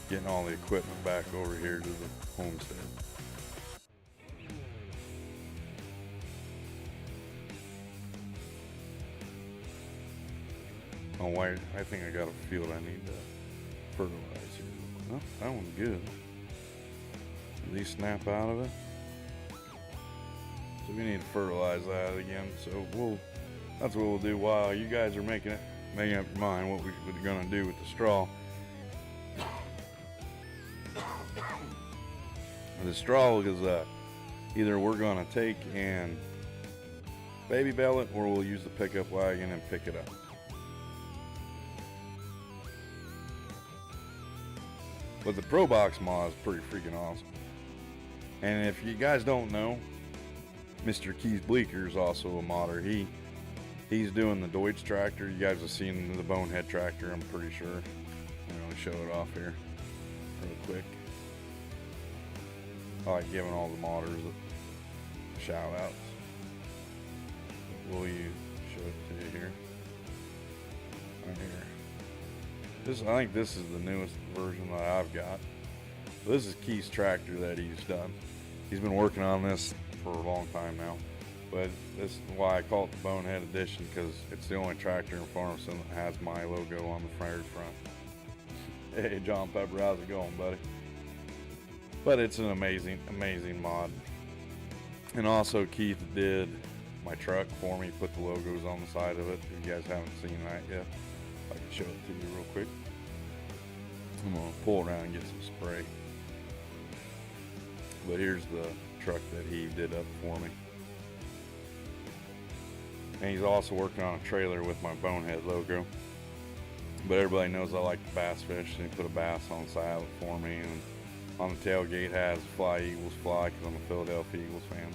getting all the equipment back over here to the homestead. Oh, wait, I think I got a field I need to fertilize here. Oh, that one's good. Did these snap out of it? So we need to fertilize that again. So that's what we'll do while you guys are making up your mind what we're gonna do with the straw. The straw is either we're gonna take and baby bale it, or we'll use the pickup wagon and pick it up. But the Pro Box mod is pretty freaking awesome. And if you guys don't know, Mr. Keith Bleecker is also a modder. He's doing the Deutz tractor. You guys have seen the Bonehead tractor, I'm pretty sure. I'm going to show it off here real quick. I like giving all the modders shout outs. Will you show it to you here? Right here. I think this is the newest version that I've got. This is Keith's tractor that he's done. He's been working on this for a long time now. But this is why I call it the Bonehead Edition, because it's the only tractor in Farmington that has my logo on the very front. Hey, John Pepper, how's it going, buddy? But it's an amazing, amazing mod. And also Keith did my truck for me, put the logos on the side of it. If you guys haven't seen that yet, I can show it to you real quick. I'm going to pull around and get some spray. But here's the truck that he did up for me. And he's also working on a trailer with my Bonehead logo. But everybody knows I like the bass fish, and he put a bass on the side of it for me. And on the tailgate has Fly Eagles Fly, because I'm a Philadelphia Eagles fan.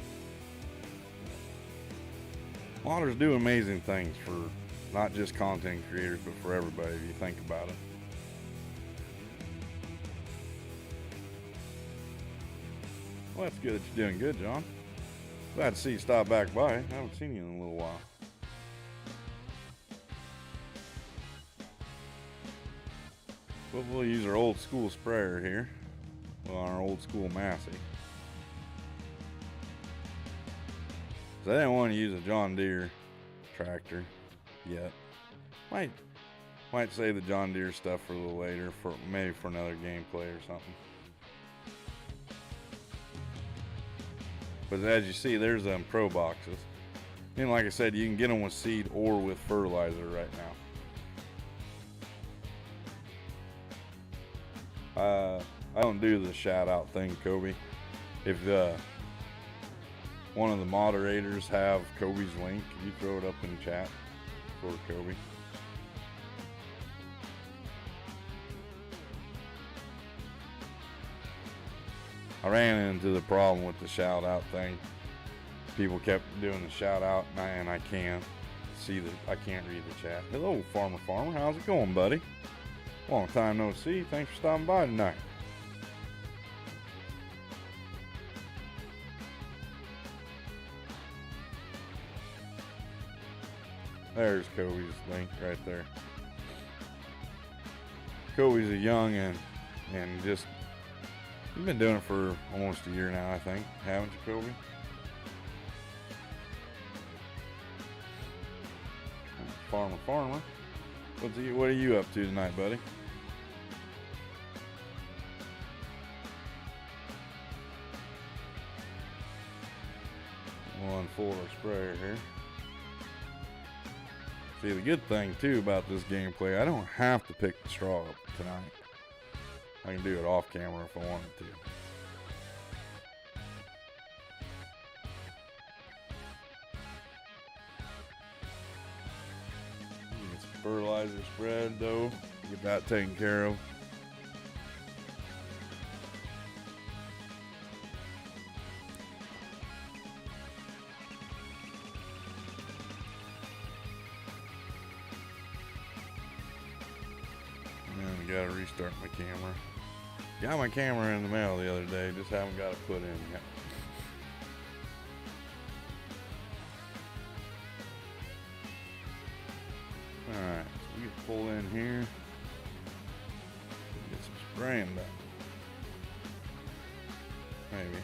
Modders do amazing things for not just content creators, but for everybody if you think about it. Well, that's good that you're doing good, John. Glad to see you stop back by. I haven't seen you in a little while. But we'll use our old school sprayer here. Well, our old school Massey. So I didn't want to use a John Deere tractor yet. Might save the John Deere stuff for a little later, for maybe for another gameplay or something. But as you see, there's them pro boxes. And like I said, you can get them with seed or with fertilizer right now. I don't do the shout out thing, Kobe. If one of the moderators have Kobe's link, you throw it up in the chat for Kobe. I ran into the problem with the shout out thing. People kept doing the shout out, and I can't read the chat. Hello, Farmer, how's it going, buddy? Long time no see. Thanks for stopping by tonight. There's Kobe's link right there. Kobe's a young and just, you've been doing it for almost a year now, I think, haven't you, Kobe? Farmer. What are you up to tonight, buddy? We'll unfold our sprayer here. See, the good thing too about this gameplay, I don't have to pick the straw up tonight. I can do it off camera if I wanted to. Get some fertilizer spread though, get that taken care of. Gotta restart my camera. Got my camera in the mail the other day, just haven't got it put in yet. Alright, so we can pull in here. Get some spraying done. Maybe.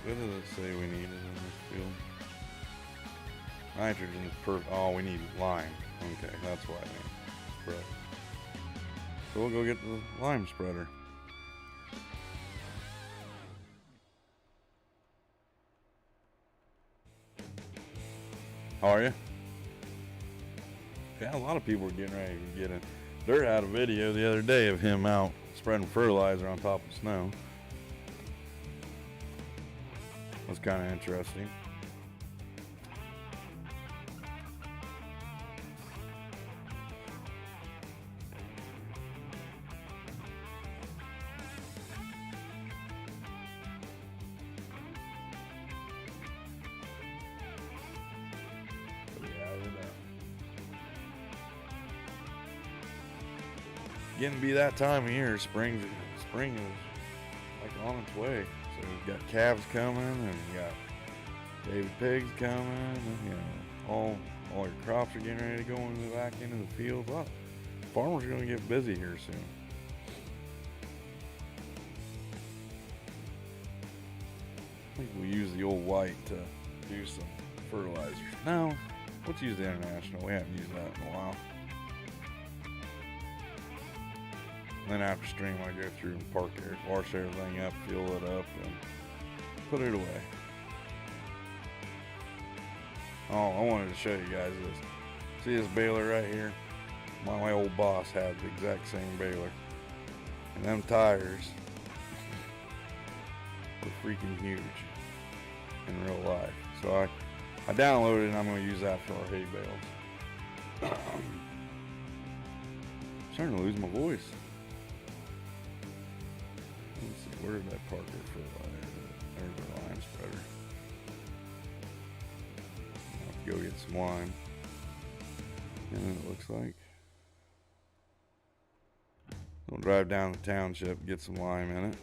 What does it say we needed in this field? Nitrogen is perfect. Oh, we need lime. Okay, that's why I need. So we'll go get the lime spreader. How are you? Yeah, a lot of people are getting ready to get in. Dirt had a video the other day of him out spreading fertilizer on top of snow. That's kind of interesting. Getting to be that time of year. Spring is like on its way. So we've got calves coming, and we got baby pigs coming, and you know all your crops are getting ready to go back into the field. Well, farmers are going to get busy here soon. I think we'll use the old white to do some fertilizers. No, let's use the International. We haven't used that in a while. Then after stream, I go through and park it, wash everything up, fill it up, and put it away. Oh, I wanted to show you guys this. See this baler right here? My old boss had the exact same baler. And them tires were freaking huge in real life. So I downloaded it, and I'm going to use that for our hay bales. Starting to lose my voice. Let's see, where did that Parker fertilizer? There's the lime spreader. I'll have to go get some lime. And then it looks like we'll drive down the township, get some lime in it.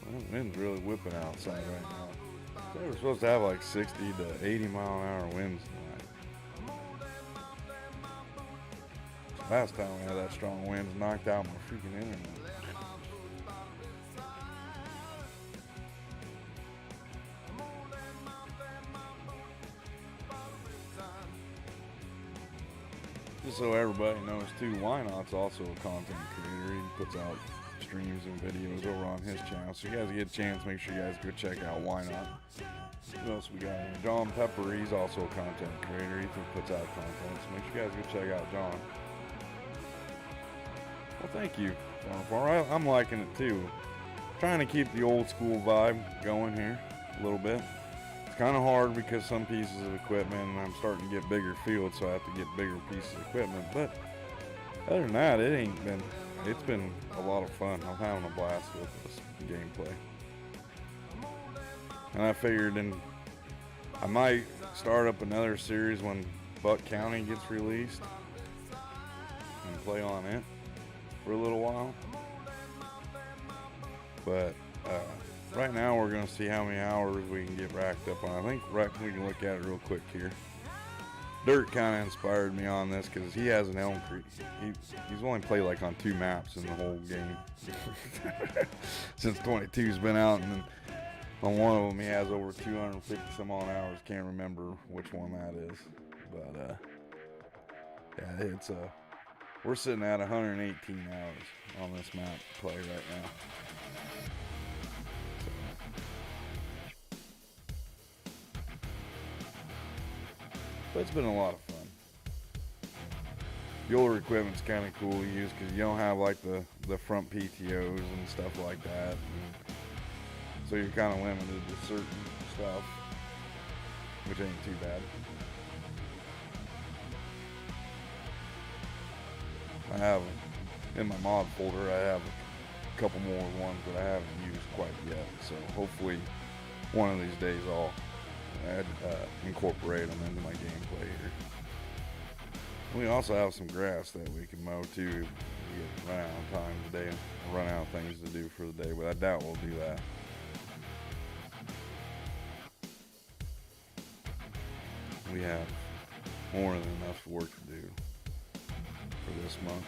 Well, the wind's really whipping outside right now. So They were supposed to have like 60 to 80 mile an hour winds tonight. Last time we had that strong winds knocked out my freaking internet. Just so everybody knows too, Wynot's also a content creator. He puts out streams and videos over on his channel. So you guys get a chance, make sure you guys go check out Wynot. What else we got here? John Pepper, he's also a content creator. He puts out content. So make sure you guys go check out John. Well, thank you, John. I'm liking it too. Trying to keep the old school vibe going here a little bit. It's kind of hard because some pieces of equipment, and I'm starting to get bigger fields, so I have to get bigger pieces of equipment. But other than that, it's been a lot of fun. I'm having a blast with this gameplay. And I figured I might start up another series when Buck County gets released and play on it for a little while. But right now we're going to see how many hours we can get racked up on. I think we can look at it real quick here. Dirt kind of inspired me on this because he has an Elm Creek. He's only played like on 2 maps in the whole game since 22's been out, and then on one of them he has over 250 some odd hours. Can't remember which one that is, but yeah, it's we're sitting at 118 hours on this map to play right now. But it's been a lot of fun. The older equipment's kind of cool to use because you don't have like the front PTOs and stuff like that. And so you're kind of limited to certain stuff, which ain't too bad. I have, in my mod folder, I have a couple more ones that I haven't used quite yet. So hopefully one of these days I'll incorporate them into my gameplay here. We also have some grass that we can mow too. We run out of time today and run out of things to do for the day, but I doubt we'll do that. We have more than enough work to do for this month.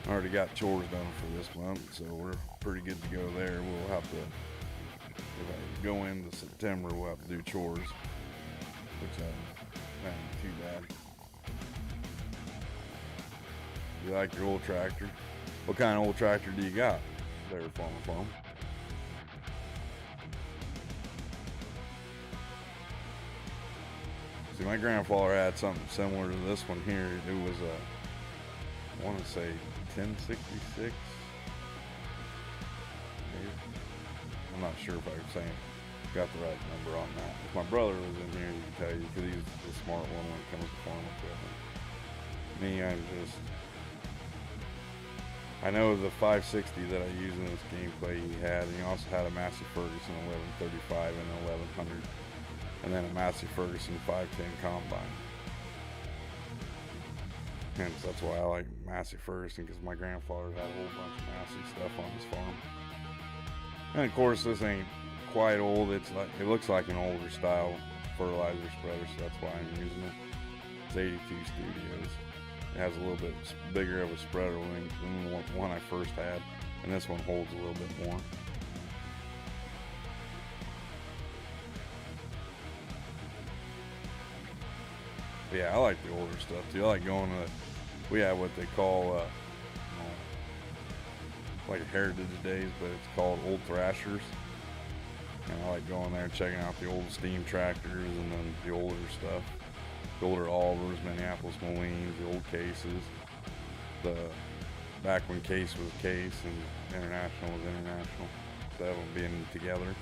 I already got chores done for this month, so we're pretty good to go there. We'll have to, if I go into September, we'll have to do chores, which ain't too bad. You like your old tractor? What kind of old tractor do you got there, Farm? See, my grandfather had something similar to this one here. It was I want to say 1066. I'm not sure if I'm saying got the right number on that. If my brother was in here, he could tell you because he's the smart one when it comes to farm equipment. Me, I know the 560 that I use in this gameplay he had, and he also had a Massey Ferguson 1135 and 1100, and then a Massey Ferguson 510 combine. Hence, that's why I like Massey Ferguson, because my grandfather had a whole bunch of Massey stuff on his farm. And of course, this ain't quite old. It looks like an older style fertilizer spreader, so that's why I'm using it. It's 82 Studios. It has a little bit bigger of a spreader than the one I first had, and this one holds a little bit more. But yeah, I like the older stuff too. I like going to, we have what they call like Heritage Days, but it's called Old Thrashers. And I like going there and checking out the old steam tractors and then the older stuff. The older Olivers, Minneapolis Molines, the old Cases. Back when Case was Case and International was International. So that one being together.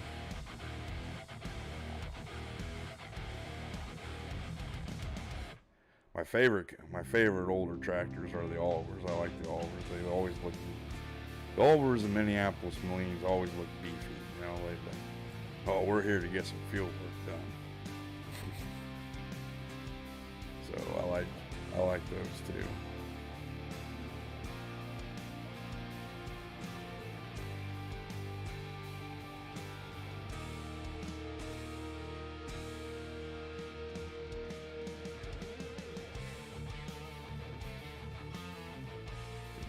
My favorite older tractors are the Olivers. I like the Olivers. They always look, the Olivers and Minneapolis Molines always look beefy. You know, oh, we're here to get some field work done. So I like those too.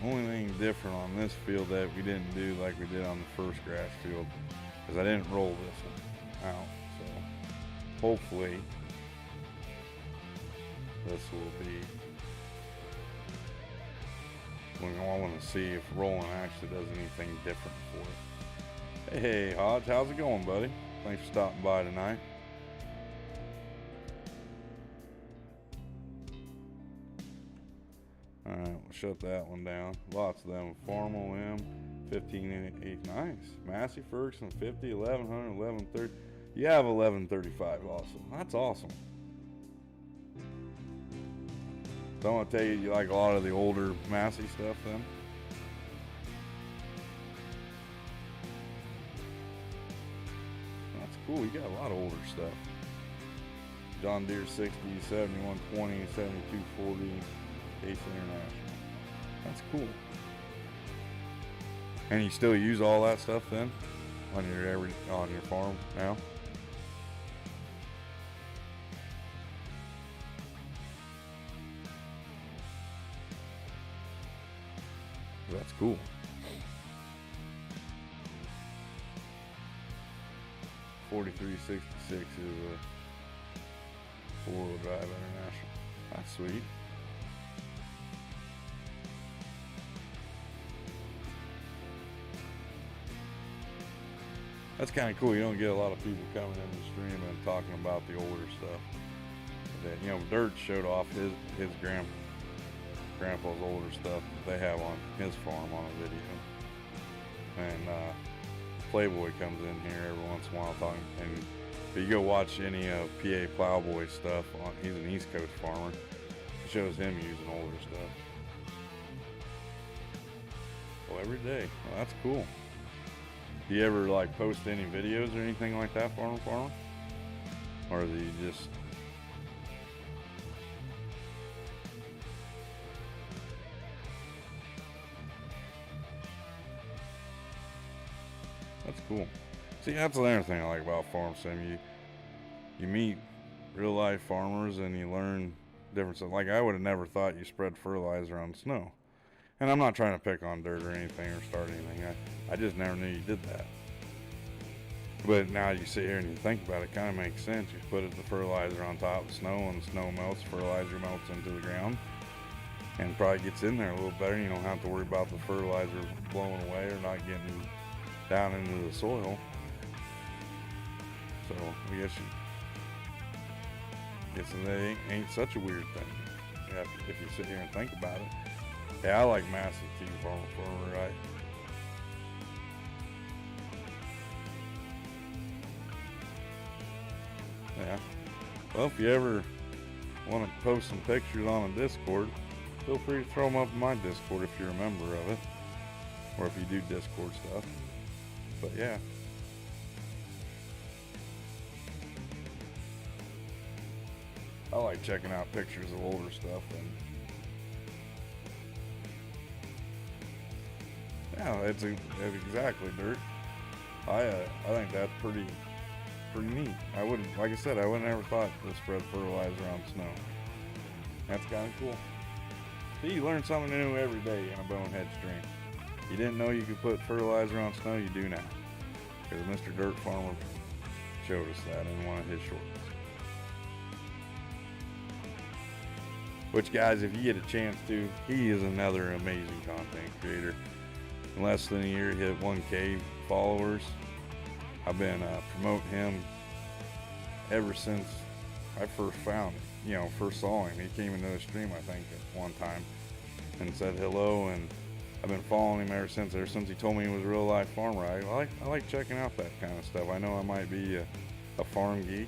Only thing different on this field that we didn't do like we did on the first grass field is I didn't roll this one out. So hopefully this will be. I want to see if rolling actually does anything different for it. Hey, Hodge, how's it going, buddy? Thanks for stopping by tonight. Alright, we'll shut that one down. Lots of them. Formal M, 15.8. Nice. Massey Ferguson, 50, 1100, 1130. You have 1135 also. That's awesome. So I'm going to tell you, you like a lot of the older Massey stuff then? That's cool. You got a lot of older stuff. John Deere 60, 7120, 7240, Ace International. That's cool. And you still use all that stuff then on your farm now? That's cool. $43.66 is a 4-wheel drive International. That's sweet. That's kind of cool. You don't get a lot of people coming in the stream and talking about the older stuff. That, Dirt showed off his grandpa's older stuff that they have on his farm on a video. And Playboy comes in here every once in a while talking. And if you go watch any of PA Plowboy stuff, he's an East Coast farmer. It shows him using older stuff. Well, every day. Well, that's cool. Do you ever post any videos or anything like that, farmer? Or do you just... That's cool. See, that's another thing I like about Farm Sim. You meet real life farmers and you learn different stuff. Like, I would have never thought you spread fertilizer on snow. And I'm not trying to pick on Dirt or anything or start anything. I just never knew you did that. But now you sit here and you think about it, it kind of makes sense. You put the fertilizer on top of snow, and the snow melts, fertilizer melts into the ground, and probably gets in there a little better. You don't have to worry about the fertilizer blowing away or not getting down into the soil. So I guess it ain't such a weird thing if you sit here and think about it. Yeah, I like Massey too, farmer, right? Yeah. Well, if you ever want to post some pictures on a Discord, feel free to throw them up in my Discord if you're a member of it, or if you do Discord stuff. But yeah. I like checking out pictures of older stuff, and yeah, it's exactly Dirt. I think that's pretty neat. I wouldn't, like I said, I would never thought to spread fertilizer on snow. That's kind of cool. See, you learn something new every day in a Bonehead stream. You didn't know you could put fertilizer on snow, you do now. Because Mr. Dirt Farmer showed us that in one of his shorts. Which, guys, if you get a chance to, he is another amazing content creator. In less than a year, he hit 1K followers. I've been promoting him ever since I first found him, first saw him. He came into the stream, I think, at one time and said hello, and I've been following him ever since he told me he was a real life farmer. I like checking out that kind of stuff. I know I might be a farm geek,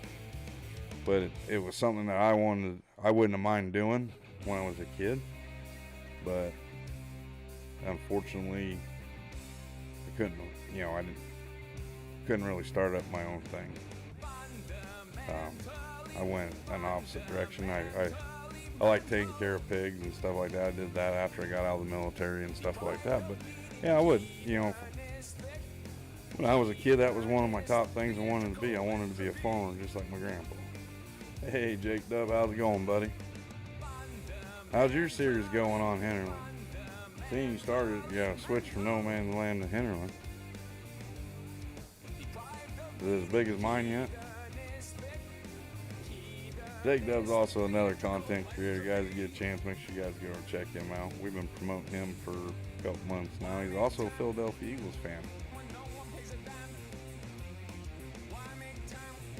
but it was something that I wouldn't have mind doing when I was a kid, but unfortunately I couldn't really start up my own thing. I went an opposite direction. I like taking care of pigs and stuff like that. I did that after I got out of the military and stuff like that. But yeah, I would, when I was a kid, that was one of my top things I wanted to be. I wanted to be a farmer just like my grandpa. Hey, Jake Dub, how's it going, buddy? How's your series going on Henry? See, you started, yeah, switch from No Man's Land to Hinterland. Is it as big as mine yet? Jake Dub's also another content creator. Guys, if you get a chance, make sure you guys go and check him out. We've been promoting him for a couple months now. He's also a Philadelphia Eagles fan.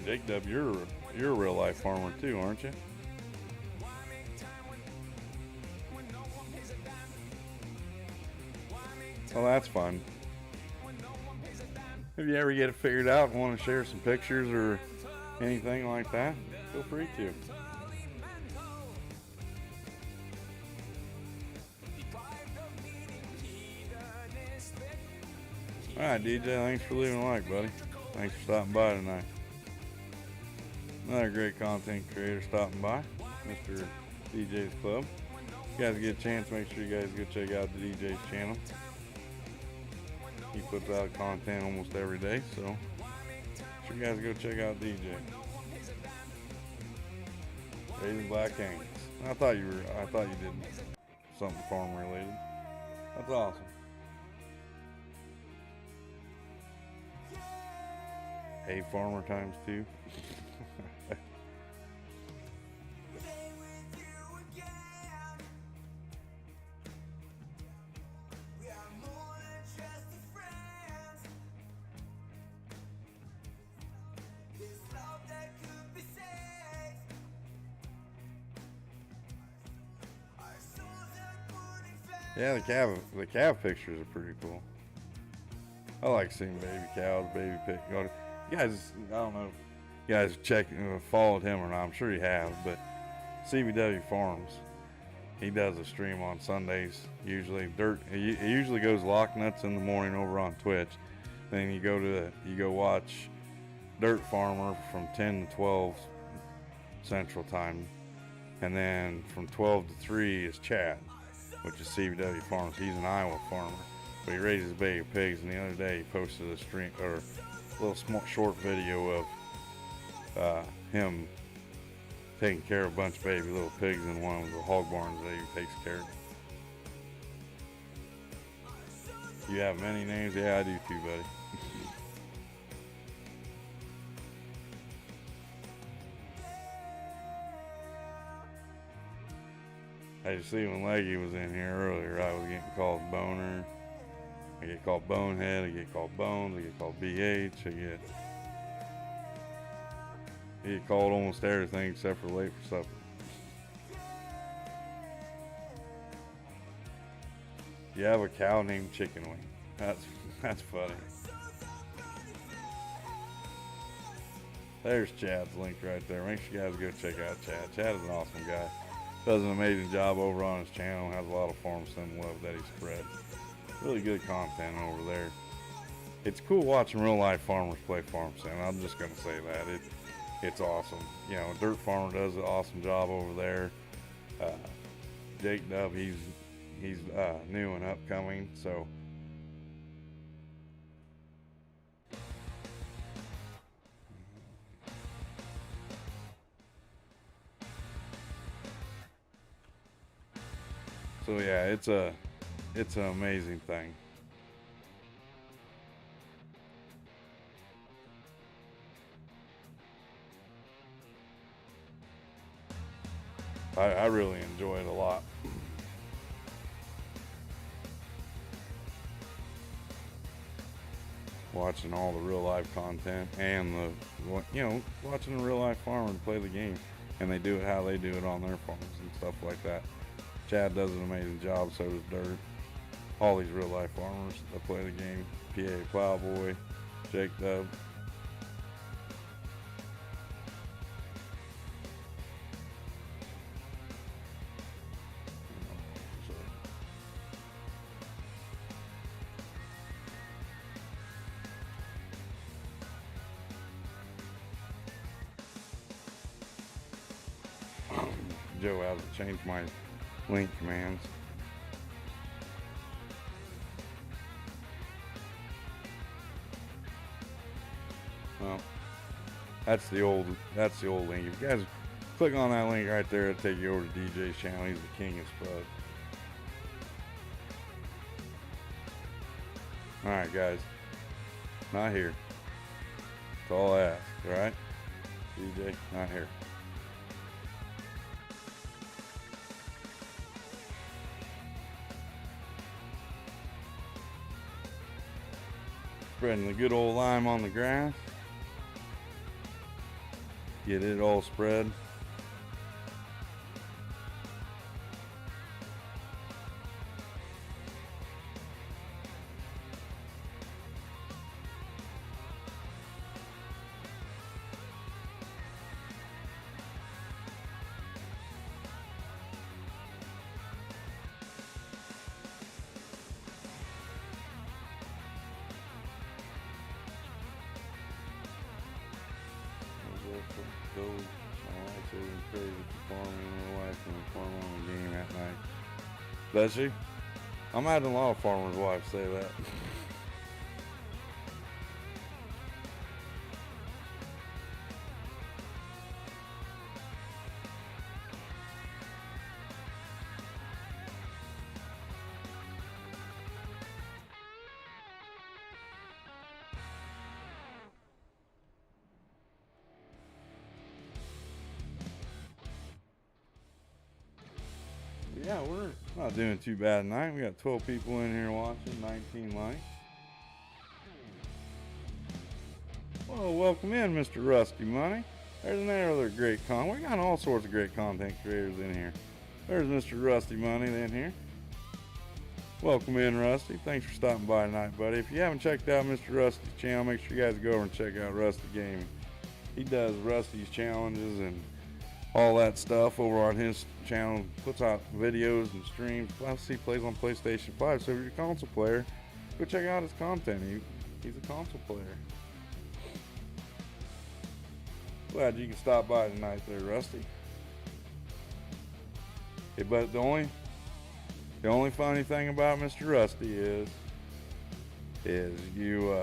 Jake Dub, you're a real life farmer too, aren't you? Well, that's fun. If you ever get it figured out and want to share some pictures or anything like that, feel free to. Alright, DJ, thanks for leaving a like, buddy. Thanks for stopping by tonight. Another great content creator stopping by, Mr. DJ's Club. If you guys get a chance, make sure you guys go check out the DJ's channel. He puts out content almost every day, so make sure you guys go check out DJ. Raising Black Angus. I thought you did something farm related. That's awesome. Hey, farmer times 2. Yeah, the calf pictures are pretty cool. I like seeing baby cows, baby pig. You guys, I don't know if you guys followed him or not. I'm sure you have, but CBW Farms, he does a stream on Sundays. Usually he usually goes Lock Nuts in the morning over on Twitch. Then you go watch Dirt Farmer from 10 to 12 Central Time, and then from 12 to 3 is Chad, which is CBW Farms. He's an Iowa farmer, but he raises baby pigs. And the other day he posted a stream or a little short video of him taking care of a bunch of baby little pigs in one of the hog barns that he takes care of. You have many names? Yeah, I do too, buddy. I just see when Leggy was in here earlier, I was getting called Boner. I get called Bonehead, I get called Bones, I get called BH, I get called almost everything except for late for supper. You have a cow named Chicken Wing. That's funny. There's Chad's link right there. Make sure you guys go check out Chad. Chad is an awesome guy. Does an amazing job over on his channel. Has a lot of farm sim love that he spreads. Really good content over there. It's cool watching real life farmers play farm sim. I'm just gonna say that it's awesome. You know, Dirt Farmer does an awesome job over there. Jake Dub, he's new and upcoming, so. So yeah, it's an amazing thing. I really enjoy it a lot. Watching all the real life content and watching a real life farmer play the game, and they do it how they do it on their farms and stuff like that. Chad does an amazing job, so does Dirt. All these real life farmers that play the game. PA Plowboy, Jake Dub. Joe has to change my link commands. Well, that's the old link. If you guys click on that link right there, it'll take you over to DJ's channel. He's the king of Spud. Alright, guys. Not here. That's all I ask, alright? DJ, not here. Spreading the good old lime on the grass. Get it all spread. Goes, my wife says encourage the farming and my wife and farm on the game at night. Does she? I'm having a lot of farmers' wives say that. Yeah, we're not doing too bad tonight. We got 12 people in here watching, 19 likes. Well, welcome in, Mr. Rusty Money. There's another great we got all sorts of great content creators in here. There's Mr. Rusty Money in here. Welcome in, Rusty. Thanks for stopping by tonight, buddy. If you haven't checked out Mr. Rusty's channel, make sure you guys go over and check out Rusty Gaming. He does Rusty's challenges and all that stuff over on his channel, puts out videos and streams. Plus, he plays on PlayStation 5, so if you're a console player, go check out his content. He's a console player. Glad you can stop by tonight there, Rusty. Okay, but the only funny thing about Mr. Rusty is you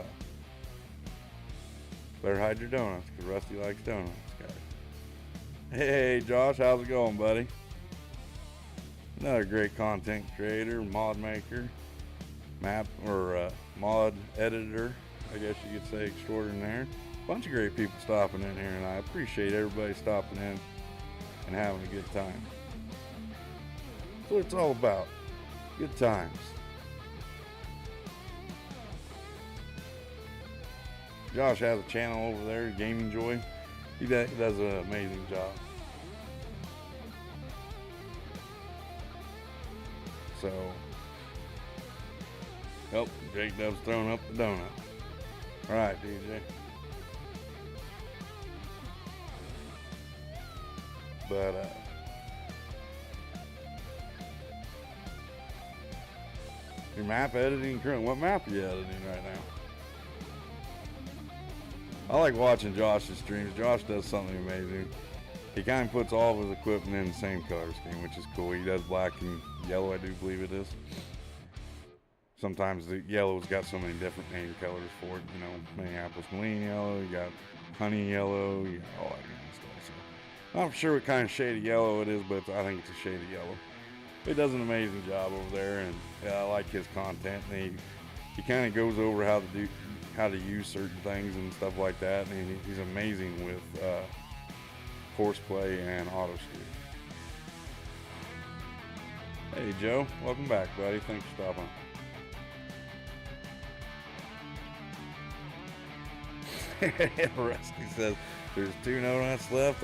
better hide your donuts, because Rusty likes donuts, guys. Hey Josh, how's it going, buddy? Another great content creator, mod maker, mod editor, I guess you could say, extraordinaire. Bunch of great people stopping in here, and I appreciate everybody stopping in and having a good time. That's what it's all about. Good times. Josh has a channel over there, Gaming Joy. He does an amazing job. So, oh, Jake Dub's throwing up the donut. All right, DJ. But your map editing current. What map are you editing right now? I like watching Josh's streams. Josh does something amazing. He kind of puts all of his equipment in the same color scheme, which is cool. He does black and yellow, I do believe it is. Sometimes the yellow's got so many different name colors for it. You know, Minneapolis Marine yellow, you got honey yellow, you got all that kind of stuff. So, I'm not sure what kind of shade of yellow it is, but I think it's a shade of yellow. He does an amazing job over there, and I like his content. And he kind of goes over how to use certain things and stuff like that. And he's amazing with horseplay and auto steer. Hey Joe, welcome back, buddy. Thanks for stopping. Rusty says there's 2 donuts left.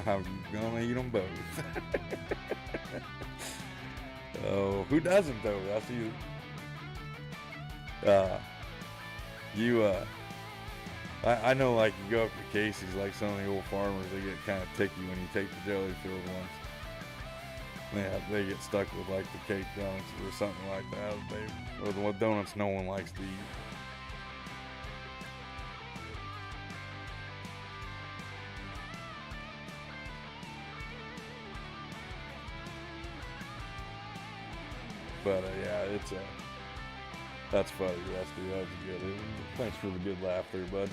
I'm gonna eat them both. Oh, who doesn't though, Rusty? I know, like, you go up to Casey's, like some of the old farmers, they get kind of ticky when you take the jelly filled ones. Yeah, they get stuck with like the cake donuts or something like that. Or the donuts no one likes to eat. But yeah, that's funny, Rusty. That was good. Thanks for the good laugh there, bud.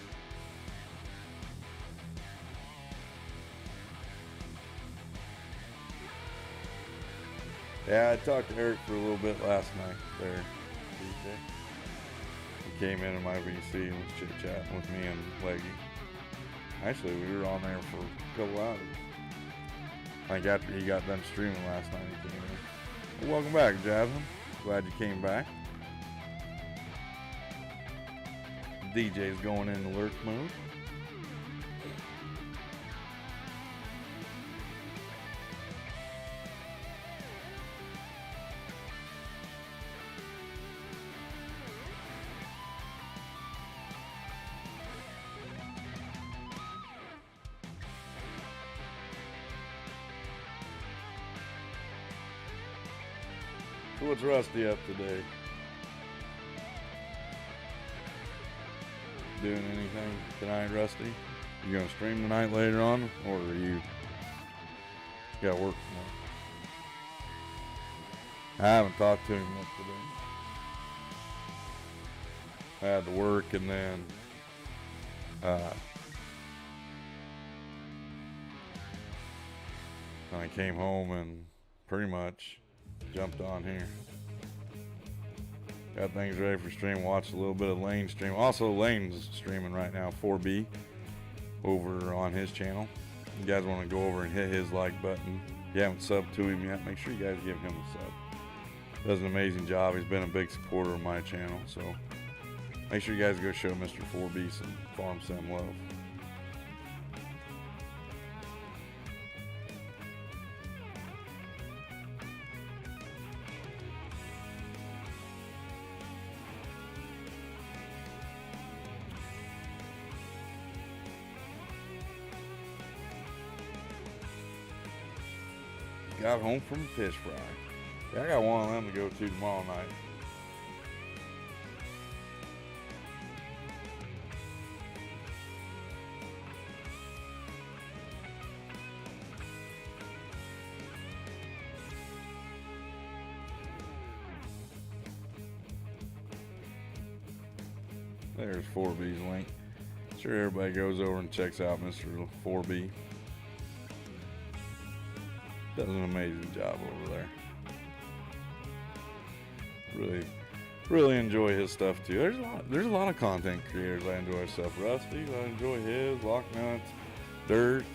Yeah, I talked to Eric for a little bit last night there, DJ. came into my VC and was chit-chatting with me and Leggy. Actually, we were on there for a couple hours. Like after he got done streaming last night, he came in. Well, welcome back, Jasmine. Glad you came back. DJ's going into lurk mode. So what's Rusty up today? Doing anything tonight, Rusty? You gonna stream tonight later on, or are you got work tomorrow? I haven't talked to him yet today. I had to work, and then I came home and pretty much jumped on here. Got things ready for stream. Watched a little bit of Lane stream. Also, Lane's streaming right now, 4B, over on his channel. You guys want to go over and hit his like button. If you haven't subbed to him yet, make sure you guys give him a sub. Does an amazing job. He's been a big supporter of my channel, so make sure you guys go show Mr. 4B some Farm Sim love. Got home from fish fry. Yeah, I got one of them to go to tomorrow night. There's 4B's link. Sure, everybody goes over and checks out Mr. 4B. Does an amazing job over there. Really enjoy his stuff too. There's a lot of content creators I enjoy stuff. Rusty, I enjoy his. Locknuts, Dirt,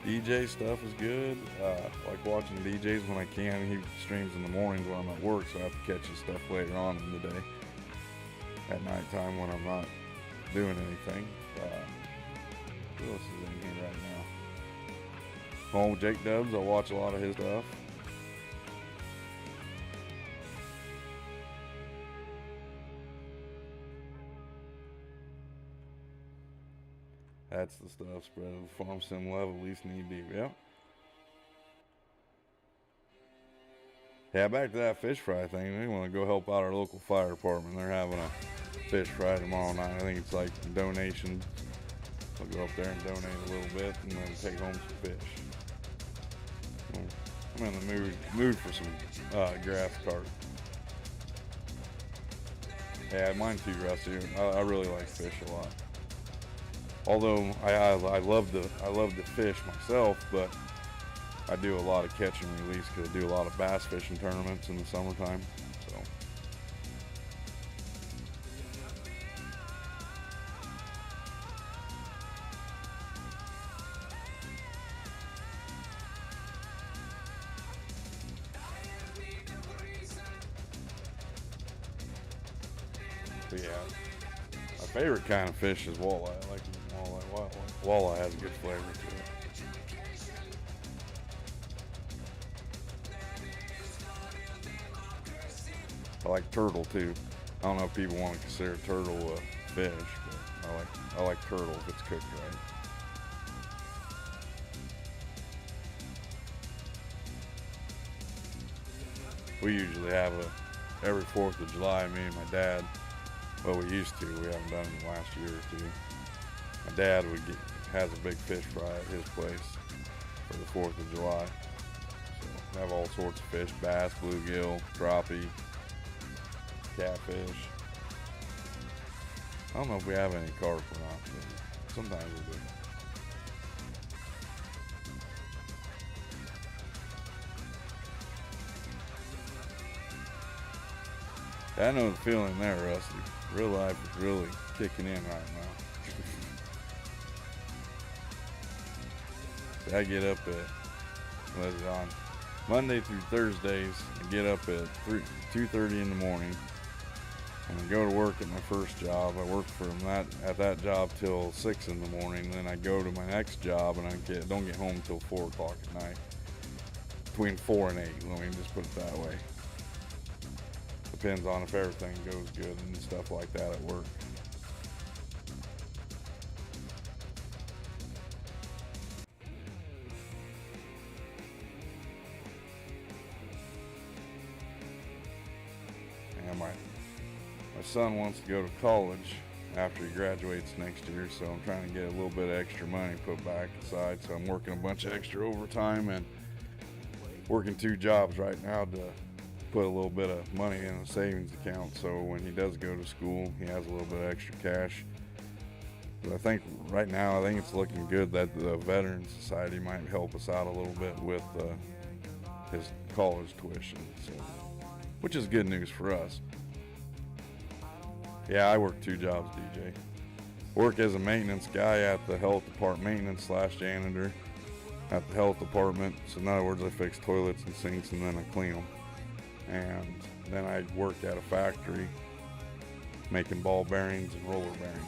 DJ stuff is good. Like watching DJs when I can. He streams in the mornings when I'm at work, so I have to catch his stuff later on in the day. At nighttime when I'm not doing anything. Who else is in here right now? Home Jake Dubs, I watch a lot of his stuff. That's the stuff, spread of the Farm Sim level, at least knee deep, yep. Yeah, back to that fish fry thing. We want to go help out our local fire department. They're having a fish fry tomorrow night. I think it's like donation. I'll go up there and donate a little bit and then take home some fish. I'm in the mood for some grass carp. Yeah, mine too, Rusty. I really like fish a lot. Although I love the fish myself, but I do a lot of catch and release because I do a lot of bass fishing tournaments in the summertime. So. But yeah, my favorite kind of fish is walleye. I like walleye. Walleye has a good flavor to it. I like turtle too. I don't know if people want to consider turtle a fish, but I like turtle if it's cooked right. We usually have every 4th of July, me and my dad. Well, we used to. We haven't done it in the last year or two. My dad has a big fish fry at his place for the 4th of July. So we have all sorts of fish: bass, bluegill, crappie, catfish. I don't know if we have any carp or not, but sometimes we do. I know the feeling there, Rusty. Real life is really kicking in right now. I get up at, what is it, on Monday through Thursdays. I get up at 2:30 in the morning, and I go to work at my first job. I work at that job till 6 in the morning. Then I go to my next job, and I don't get home till 4 o'clock at night. Between 4 and 8. Let me just put it that way. Depends on if everything goes good and stuff like that at work. And my son wants to go to college after he graduates next year, so I'm trying to get a little bit of extra money put back aside. So I'm working a bunch of extra overtime and working 2 jobs right now to put a little bit of money in a savings account, so when he does go to school, he has a little bit of extra cash. But I think right now, it's looking good that the Veterans Society might help us out a little bit with his college tuition, so, which is good news for us. Yeah, I work 2 jobs, DJ. Work as a maintenance guy at the health department, maintenance/janitor at the health department. So in other words, I fix toilets and sinks and then I clean them. And then I work at a factory making ball bearings and roller bearings.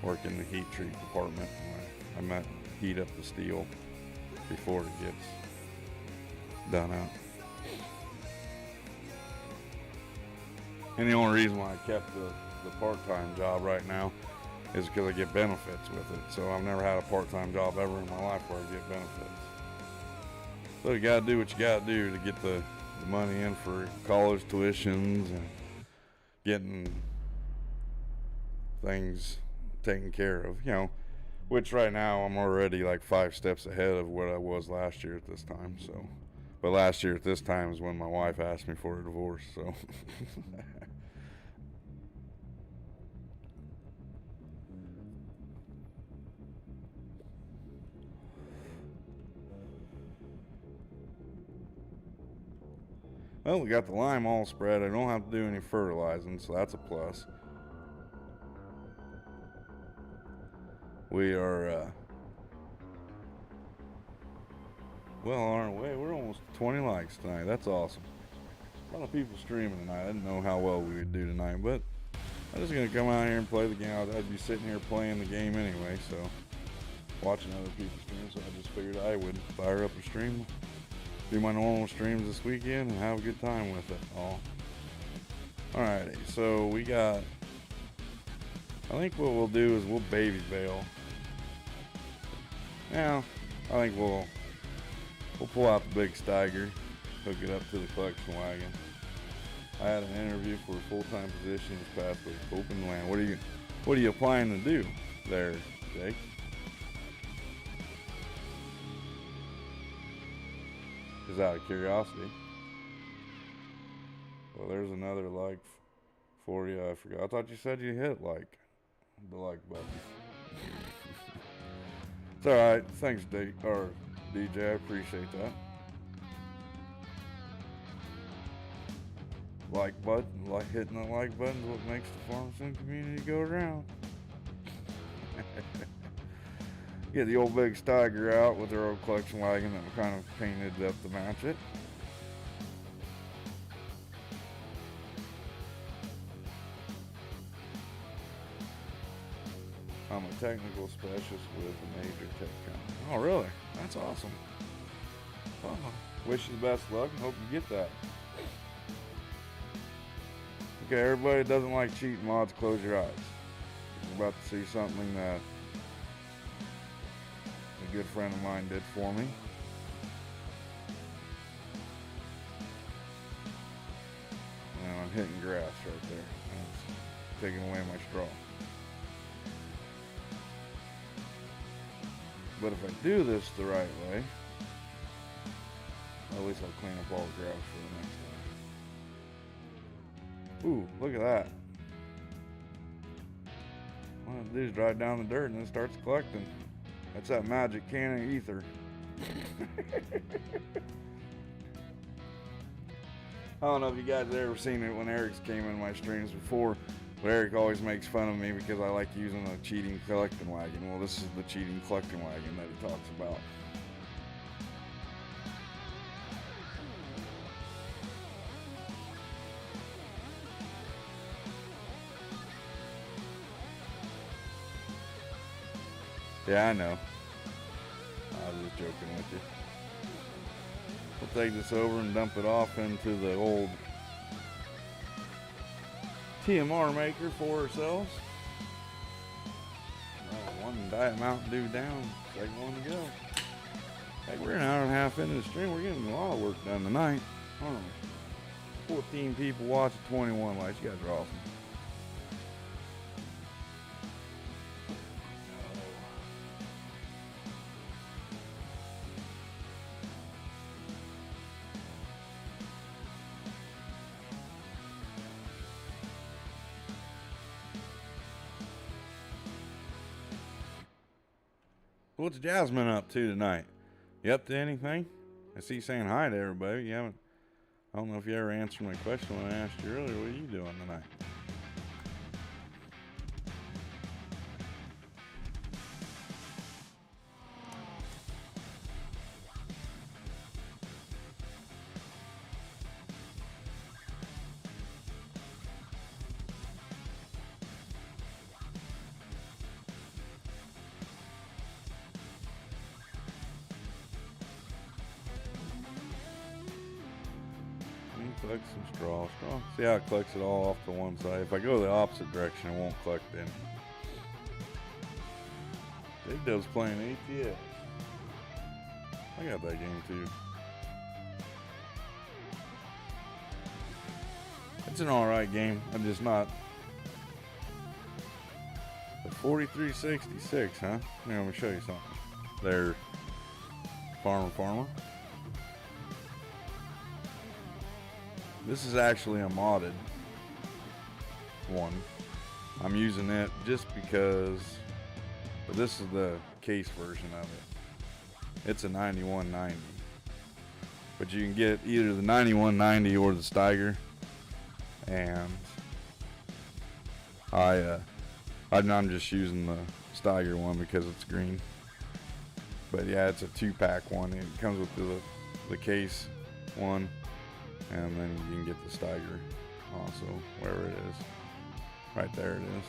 Work in the heat treat department. I heat up the steel before it gets done out. And the only reason why I kept the part-time job right now is because I get benefits with it. So I've never had a part-time job ever in my life where I get benefits. So you gotta do what you gotta do to get the money in for college tuitions and getting things taken care of, which right now I'm already like 5 steps ahead of what I was last year at this time. So, but last year at this time is when my wife asked me for a divorce, so. Well, we got the lime all spread. I don't have to do any fertilizing, so that's a plus. We are, well on our way. We're almost 20 likes tonight. That's awesome. A lot of people streaming tonight. I didn't know how well we would do tonight, but I'm just going to come out here and play the game. I'd be sitting here playing the game anyway, so watching other people stream, so I just figured I would fire up a stream. Do my normal streams this weekend and have a good time with it all. Alrighty, so we got, I think what we'll do is we'll baby bale. Now, I think we'll pull out the big Steiger, hook it up to the collection wagon. I had an interview for a full-time position this past week, open land. What are you applying to do there, Jake? Just out of curiosity. Well, there's another like for you. I forgot. I thought you said you hit like the like button. It's all right. Thanks, DJ. I appreciate that. Like button, like hitting the like button is what makes the Farmington community go around. Get the old big Steiger out with their old collection wagon that we kind of painted up to match it. I'm a technical specialist with a major tech company. Oh, really? That's awesome. Oh, wish you the best luck and hope you get that. Okay, everybody that doesn't like cheating mods, close your eyes. You're about to see something that a good friend of mine did for me. And I'm hitting grass right there. That's taking away my straw. But if I do this the right way, at least I'll clean up all the grass for the next time. Ooh, look at that. All I have to do is drive down the dirt and then it starts collecting. That's that magic can of ether. I don't know if you guys have ever seen it when Eric's came in my streams before, but Eric always makes fun of me because I like using a cheating collecting wagon. Well, this is the cheating collecting wagon that he talks about. Yeah, I know. I was just joking with you. We'll take this over and dump it off into the old TMR maker for ourselves. Oh, one Diet Mountain Dew down, second one to go. Hey, we're an hour and a half into the stream. We're getting a lot of work done tonight. 14 people watching, 21 likes. You guys are awesome. What's Jasmine up to tonight? You up to anything? I see you saying hi to everybody. You haven't. I don't know if you ever answered my question when I asked you earlier. What are you doing tonight? Collect some straw. See how it collects it all off to one side. If I go the opposite direction, it won't collect any. Big Dove's playing ATS. I got that game too. It's an alright game. I'm just not. The 4366, huh? Here, let me show you something. There. Farmer. This is actually a modded one. I'm using it just because, but this is the case version of it. It's a 9190, but you can get either the 9190 or the Steiger, and I'm just using the Steiger one because it's green. But yeah, it's a 2-pack one. It comes with the case one. And then you can get the Steiger also, wherever it is. Right there it is.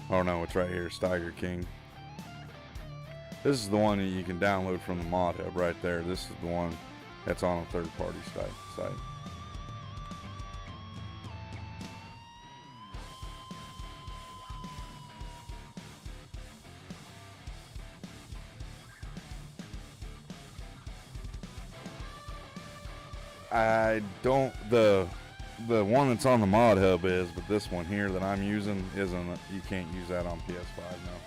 Oh no, it's right here, Steiger King. This is the one that you can download from the mod hub right there. This is the one that's on a third-party site. I don't, the one that's on the mod hub is, but this one here that I'm using isn't. You can't use that on PS5 now.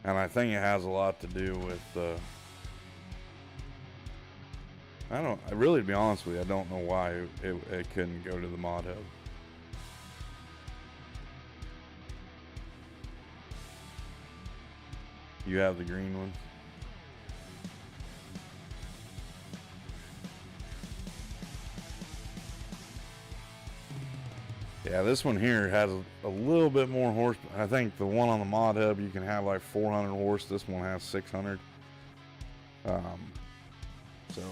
And I think it has a lot to do with, really, to be honest with you, I don't know why it couldn't go to the mod hub. You have the green one? Yeah, this one here has a little bit more horse. I think the one on the mod hub, you can have like 400 horse. This one has 600. So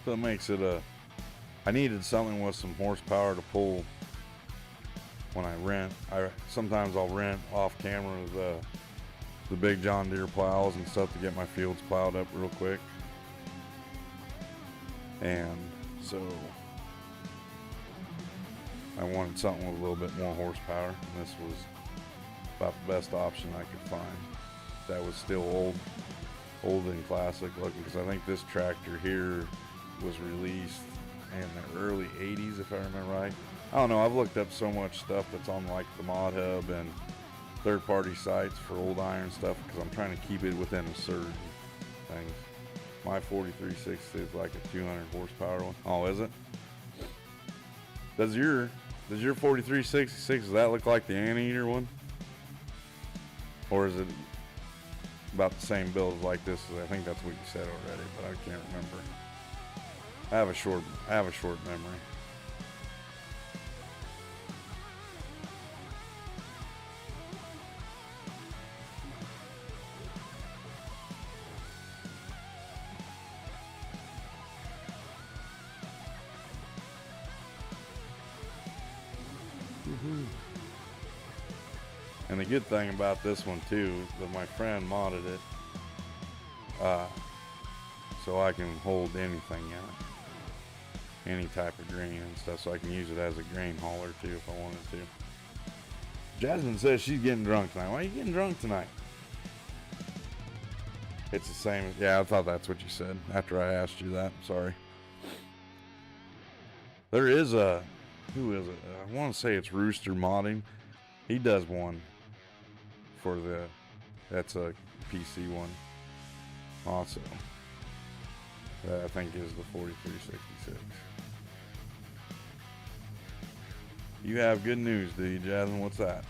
it makes it I needed something with some horsepower to pull when I rent. Sometimes I'll rent off camera the big John Deere plows and stuff to get my fields plowed up real quick. And so I wanted something with a little bit more horsepower, and this was about the best option I could find. That was still old and classic looking, because I think this tractor here was released in the early 80s, if I remember right. I don't know, I've looked up so much stuff that's on like the mod hub and third-party sites for old iron stuff, because I'm trying to keep it within a certain thing. My 4360 is like a 200 horsepower one. Oh, is it? Does your Does your 4366, does that look like the Anteater one? Or is it about the same build like this? I think that's what you said already, but I can't remember. I have a short memory. And the good thing about this one too is that my friend modded it so I can hold anything in it, any type of grain and stuff, so I can use it as a grain hauler too if I wanted to. Jasmine says she's getting drunk tonight. Why are you getting drunk tonight? It's the same. Yeah, I thought that's what you said after I asked you that. Sorry. There is a, who is it? I want to say it's Rooster Modding. He does one for the, that's a PC one also. That I think is the 4366. You have good news, do you, Jasmine? What's that?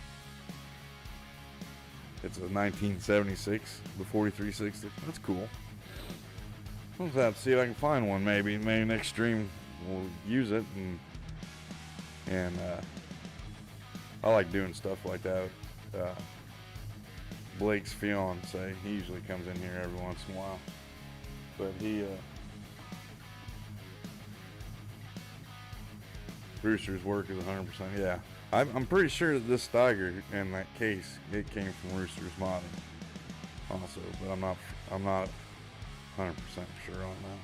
It's a 1976, the 4360. That's cool. I'll have to see if I can find one. Maybe next stream we'll use it, and I like doing stuff like that. Blake's fiance, he usually comes in here every once in a while, but he Brewster's work is 100%. Yeah, I'm pretty sure that this Steiger in that case, it came from Rooster's Modding also, but I'm not 100% sure on that.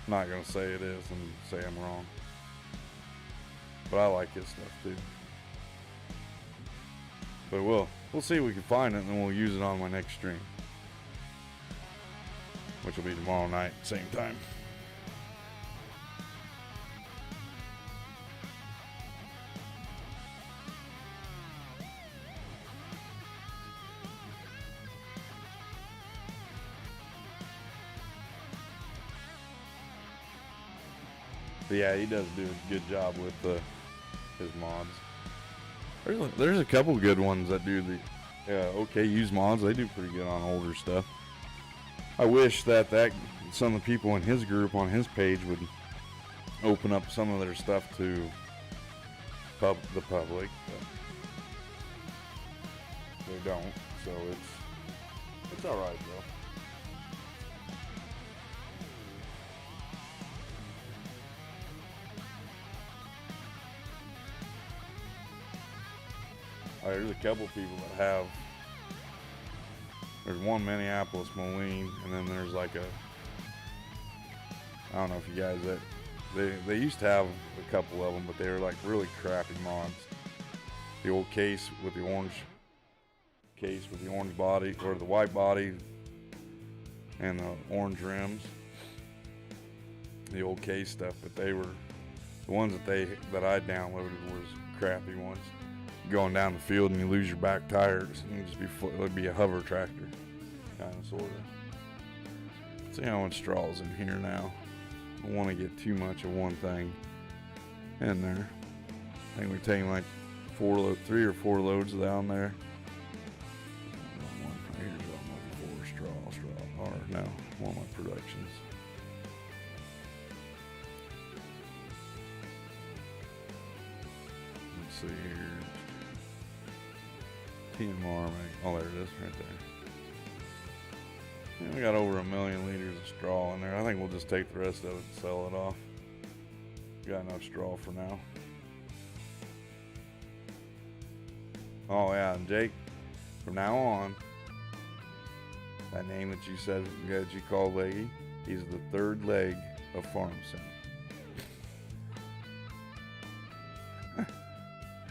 I'm not gonna say it is and say I'm wrong, but I like his stuff too. But we'll see if we can find it, and then we'll use it on my next stream, which will be tomorrow night, same time. But yeah, he does do a good job with his mods. There's a couple good ones that do the okay use mods. They do pretty good on older stuff. I wish that some of the people in his group on his page would open up some of their stuff to the public, but they don't. So it's all right though. There's a couple people that have. There's one Minneapolis Moline, and then there's like I don't know if you guys they used to have a couple of them, but they were like really crappy mods. The old case with the orange body, or the white body and the orange rims. The old case stuff, but they were the ones that I downloaded was crappy ones. Going down the field and you lose your back tires and you just it'd be a hover tractor, kind of, sort of. See how much straw's in here now. I don't want to get too much of one thing in there. I think we're taking like 3 or 4 loads down there. Here's what I'm looking for, straw, or no, one of my productions. Let's see here. TMR, oh there it is, right there. Yeah, we got over 1 million liters of straw in there. I think we'll just take the rest of it and sell it off. Got enough straw for now. Oh yeah, and Jake, from now on, that name that you said that you call Leggy, he's the third leg of Farm Sim.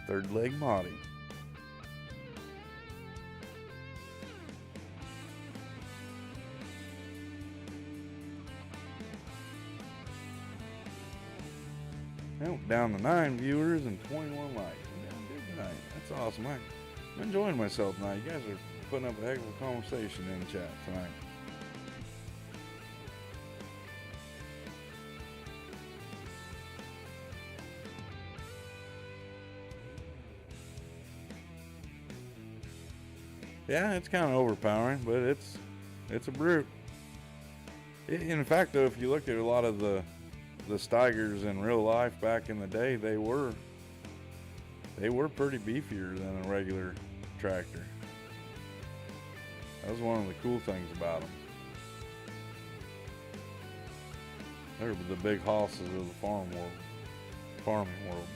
Third leg Modding. Well, down to 9 viewers and 21 likes. We're doing good tonight. That's awesome. I'm enjoying myself tonight. You guys are putting up a heck of a conversation in the chat tonight. Yeah, it's kind of overpowering, but it's a brute. In fact, though, if you look at a lot of the Steigers in real life back in the day, they were pretty beefier than a regular tractor. That was one of the cool things about them. They're the big hosses of the farming world.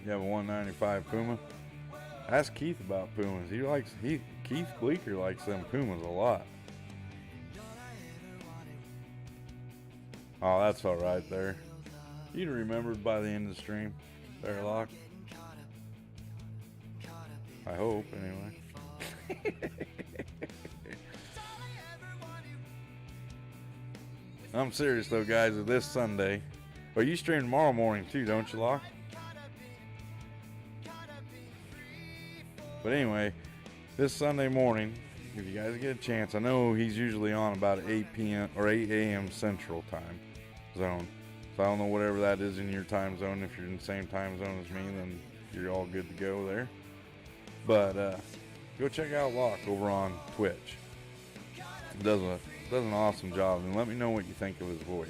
You have a 195 Puma? Ask Keith about Pumas. Keith Bleeker likes them Pumas a lot. Oh, that's all right there. You'd remembered by the end of the stream. There, Locke. I hope, anyway. I'm serious though, guys. This Sunday. Well, you stream tomorrow morning too, don't you, Locke? But anyway, this Sunday morning, if you guys get a chance, I know he's usually on about 8 p.m. or 8 a.m. Central Time zone. So I don't know whatever that is in your time zone. If you're in the same time zone as me, then you're all good to go there. But go check out Locke over on Twitch. He does an awesome job, and let me know what you think of his voice.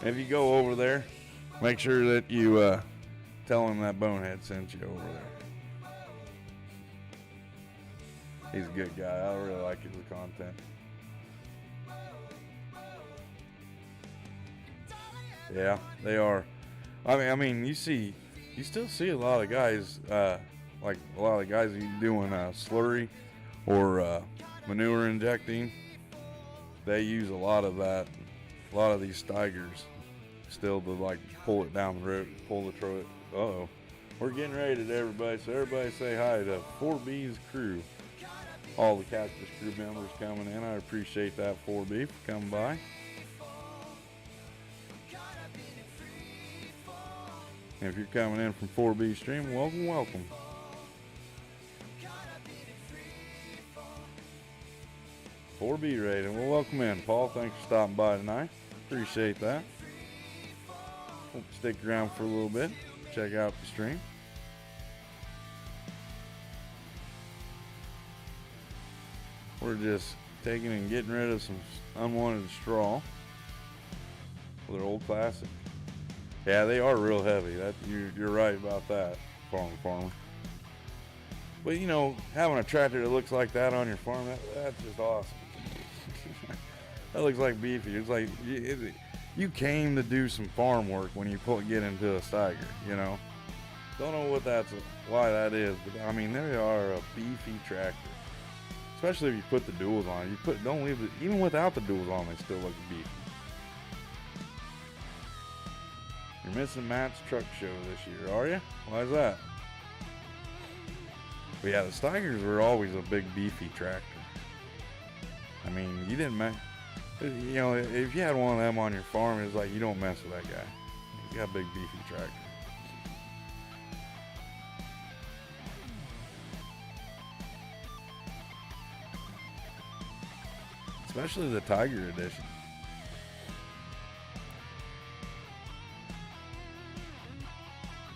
If you go over there, make sure that you tell him that Bonehead sent you over there. He's a good guy. I really like his content. Yeah, they are. I mean, you still see a lot of guys, like a lot of guys doing slurry or manure injecting. They use a lot of that. A lot of these Steigers still to like pull it down the road, pull the truck. Uh-oh. We're getting ready to everybody, so everybody say hi to 4B's crew. All the Cactus crew members coming in. I appreciate that, 4B, for coming by. And if you're coming in from 4B stream, welcome, welcome. "4B rating." Well, welcome in, Paul. Thanks for stopping by tonight. Appreciate that. Hope you stick around for a little bit. Check out the stream. We're just taking and getting rid of some unwanted straw. They're old classic. Yeah, they are real heavy. You're right about that, farmer. But you know, having a tractor that looks like that on your farm, that's just awesome. That looks like beefy. It's like you came to do some farm work when you get into a Steiger, you know. Don't know why that is, but I mean, they are a beefy tractor. Especially if you put the duals on. Don't leave it, even without the duals on, they still look beefy. You're missing Matt's truck show this year, are you? Why is that? But yeah, the Steigers were always a big beefy tractor. I mean, you know, if you had one of them on your farm, it's like you don't mess with that guy. He's got a big beefy tractor. Especially the Tiger edition.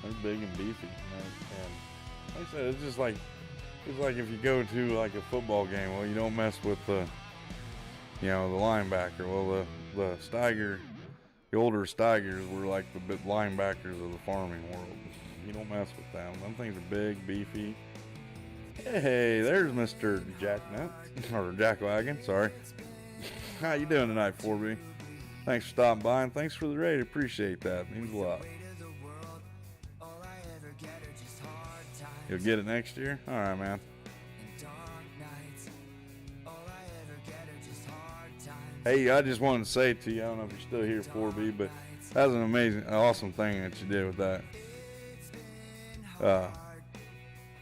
They're big and beefy. And like I said, it's like if you go to like a football game, well, you don't mess with the linebacker. Well, the Steiger, the older Steigers were like the linebackers of the farming world. You don't mess with them. Them things are big, beefy. Hey, there's Mr. Jacknut, or Jackwagon, sorry. How you doing tonight, 4B? Thanks for stopping by, and thanks for the raid. Appreciate that. It means a lot. You'll get it next year? All right, man. Hey, I just wanted to say to you, I don't know if you're still here, 4B, but that was an awesome thing that you did with that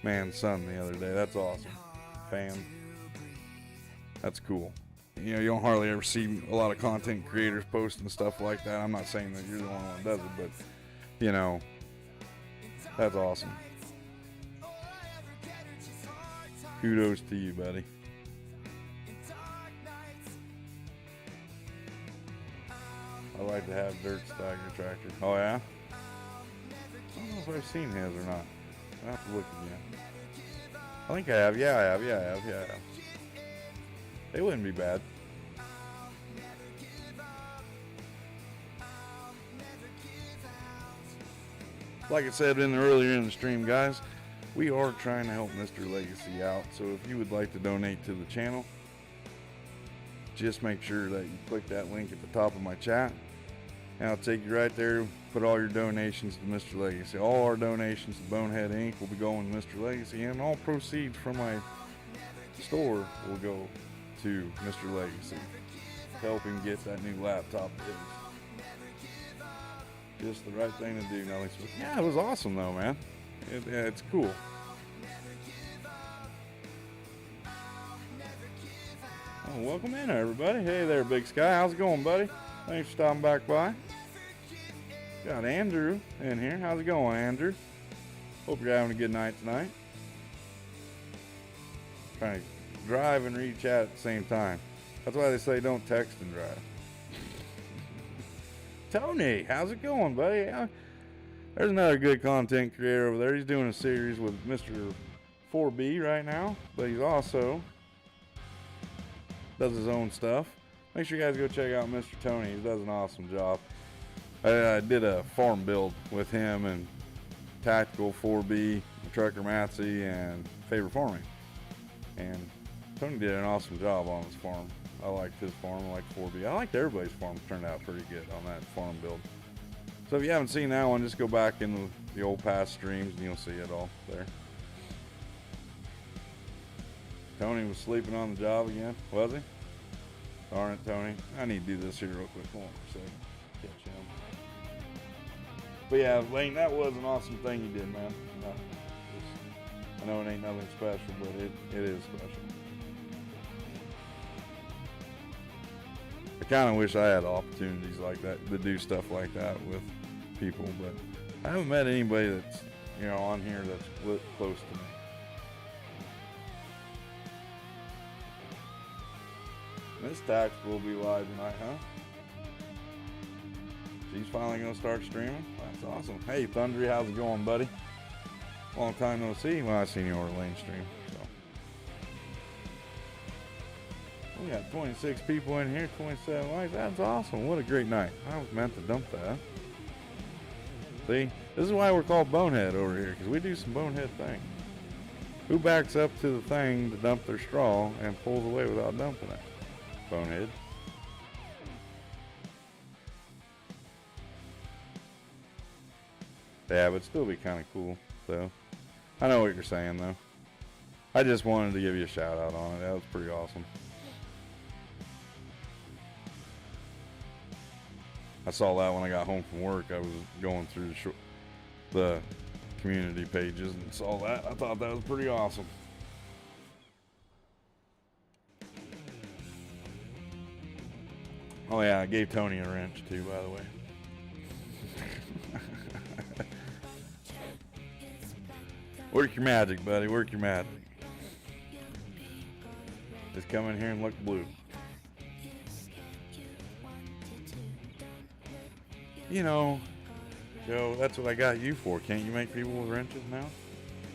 man's son the other day. That's awesome. Fan. That's cool. You know, you don't hardly ever see a lot of content creators posting stuff like that. I'm not saying that you're the only one that does it, but, you know, That's awesome. Kudos to you, buddy. I like to have Dirt Stagger tractor. Oh yeah? I don't know if I've seen his or not. I have to look again. I think I have. Yeah, I have. Yeah, I have. Yeah, I have. They wouldn't be bad. Like I said earlier in the stream, guys, we are trying to help Mr. Legacy out. So if you would like to donate to the channel, just make sure that you click that link at the top of my chat. And I'll take you right there, put all your donations to Mr. Legacy. All our donations to Bonehead Inc. will be going to Mr. Legacy, and all proceeds from my store will go to Mr. Legacy, help him get that new laptop of his. Just the right thing to do, Nelly. Yeah, it was awesome though, man. It's cool. Oh, welcome in, everybody. Hey there, Big Sky. How's it going, buddy? Thanks for stopping back by. Got Andrew in here. How's it going, Andrew? Hope you're having a good night tonight. Trying to drive and read chat at the same time. That's why they say don't text and drive. Tony, how's it going, buddy? There's another good content creator over there. He's doing a series with Mr. 4B right now, but he's also does his own stuff. Make sure you guys go check out Mr. Tony. He does an awesome job. I did a farm build with him and Tactical 4B, Trucker Matsy, and Favorite Farming. And Tony did an awesome job on his farm. I liked his farm. I liked 4B. I liked everybody's farm. Turned out pretty good on that farm build. So if you haven't seen that one, just go back into the old past streams and you'll see it all there. Tony was sleeping on the job again, was he? Darn it, Tony. I need to do this here real quick. Hold on for a second. Catch him. But yeah, Lane, that was an awesome thing you did, man. I know it ain't nothing special, but it is special. I kind of wish I had opportunities like that to do stuff like that with people, but I haven't met anybody that's, on here that's close to me. This Tactical will be live tonight, huh? She's finally gonna start streaming. That's awesome. Hey, Thundry, how's it going, buddy? Long time no see. Well, I seen you over Lane stream. So we got 26 people in here, 27 likes. That's awesome. What a great night. I was meant to dump that. See, this is why we're called Bonehead over here, because we do some bonehead things. Who backs up to the thing to dump their straw and pulls away without dumping it? Bonehead. Yeah, but it'd still be kind of cool. So, I know what you're saying, though. I just wanted to give you a shout out on it. That was pretty awesome. I saw that when I got home from work. I was going through the community pages and saw that. I thought that was pretty awesome. Oh yeah, I gave Tony a wrench too, by the way. Work your magic, buddy. Work your magic. Just come in here and look blue. Joe, that's what I got you for. Can't you make people with wrenches now?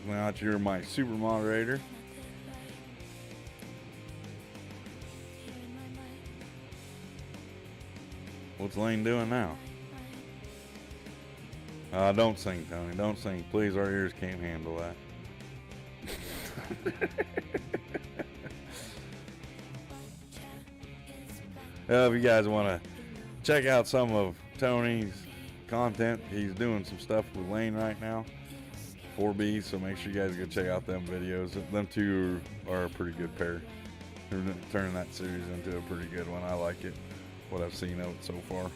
Now that you're my super moderator. What's Lane doing now? Don't sing, Tony. Don't sing. Please, our ears can't handle that. If you guys want to check out some of Tony's content, he's doing some stuff with Lane right now. 4B, so make sure you guys go check out them videos. Them two are a pretty good pair. They're turning that series into a pretty good one. I like it, what I've seen of it so far.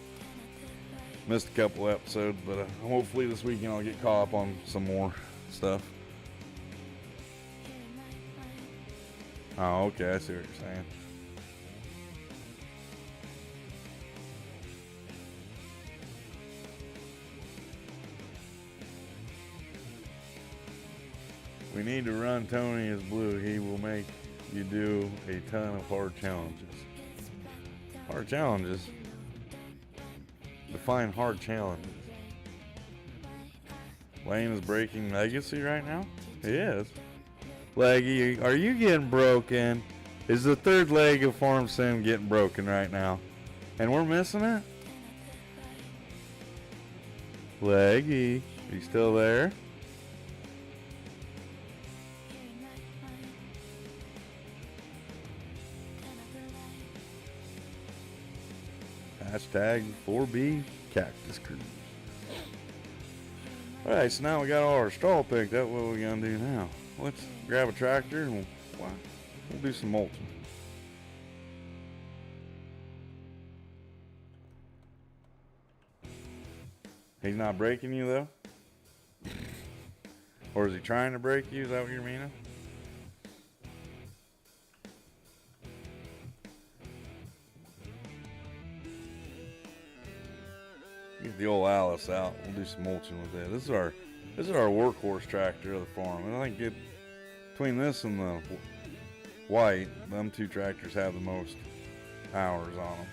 Missed a couple episodes, but hopefully this weekend I'll get caught up on some more stuff. Oh, okay, I see what you're saying. We need to run Tony as blue. He will make you do a ton of hard challenges. Hard challenges? Define hard challenges. Lane is breaking legacy right now? He is. Leggy, are you getting broken? Is the third leg of Farm Sim getting broken right now? And we're missing it? Leggy, are you still there? Hashtag 4B Cactus Cruise. Alright, so now we got all our straw picked up. What are we gonna do now? Let's grab a tractor and we'll do some mulching. He's not breaking you though? Or is he trying to break you? Is that what you're meaning? Get the old Alice out. We'll do some mulching with it. This is our workhorse tractor of the farm. And I think between this and the white, them two tractors have the most hours on them.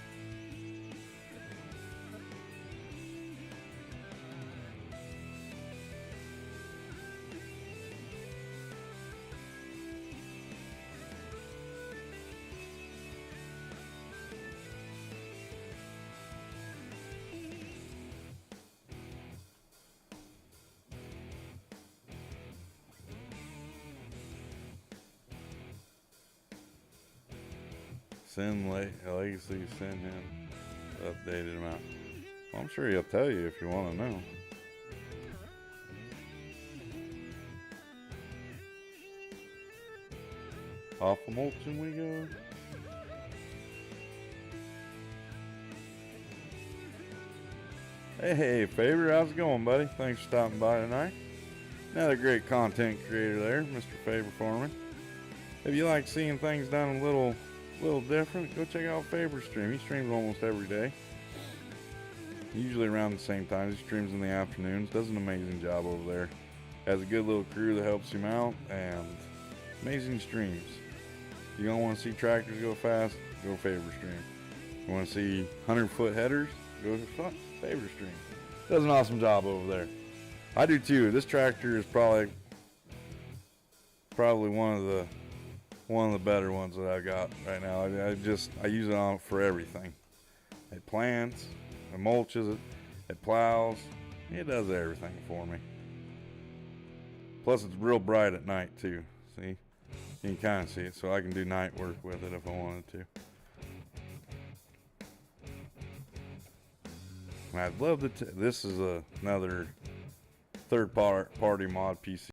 Send Legacy, send him updated amount. Well, I'm sure he'll tell you if you want to know. Off of mulching we go. Hey, Faber, how's it going, buddy? Thanks for stopping by tonight. Another great content creator there, Mr. Faber Farming. If you like seeing things done a little different, go check out Faber's stream. He streams almost every day, usually around the same time. He streams in the afternoons. Does an amazing job over there. Has a good little crew that helps him out, and amazing streams. You don't want to see tractors go fast, go Faber stream. You want to see 100-foot headers, go to Faber stream. Does an awesome job over there. I do too. This tractor is probably one of the better ones that I got right now. I use it on for everything. It plants, it mulches, it plows. It does everything for me. Plus it's real bright at night too. See, you can kind of see it, so I can do night work with it if I wanted to. And I'd love to. This is another third party mod PC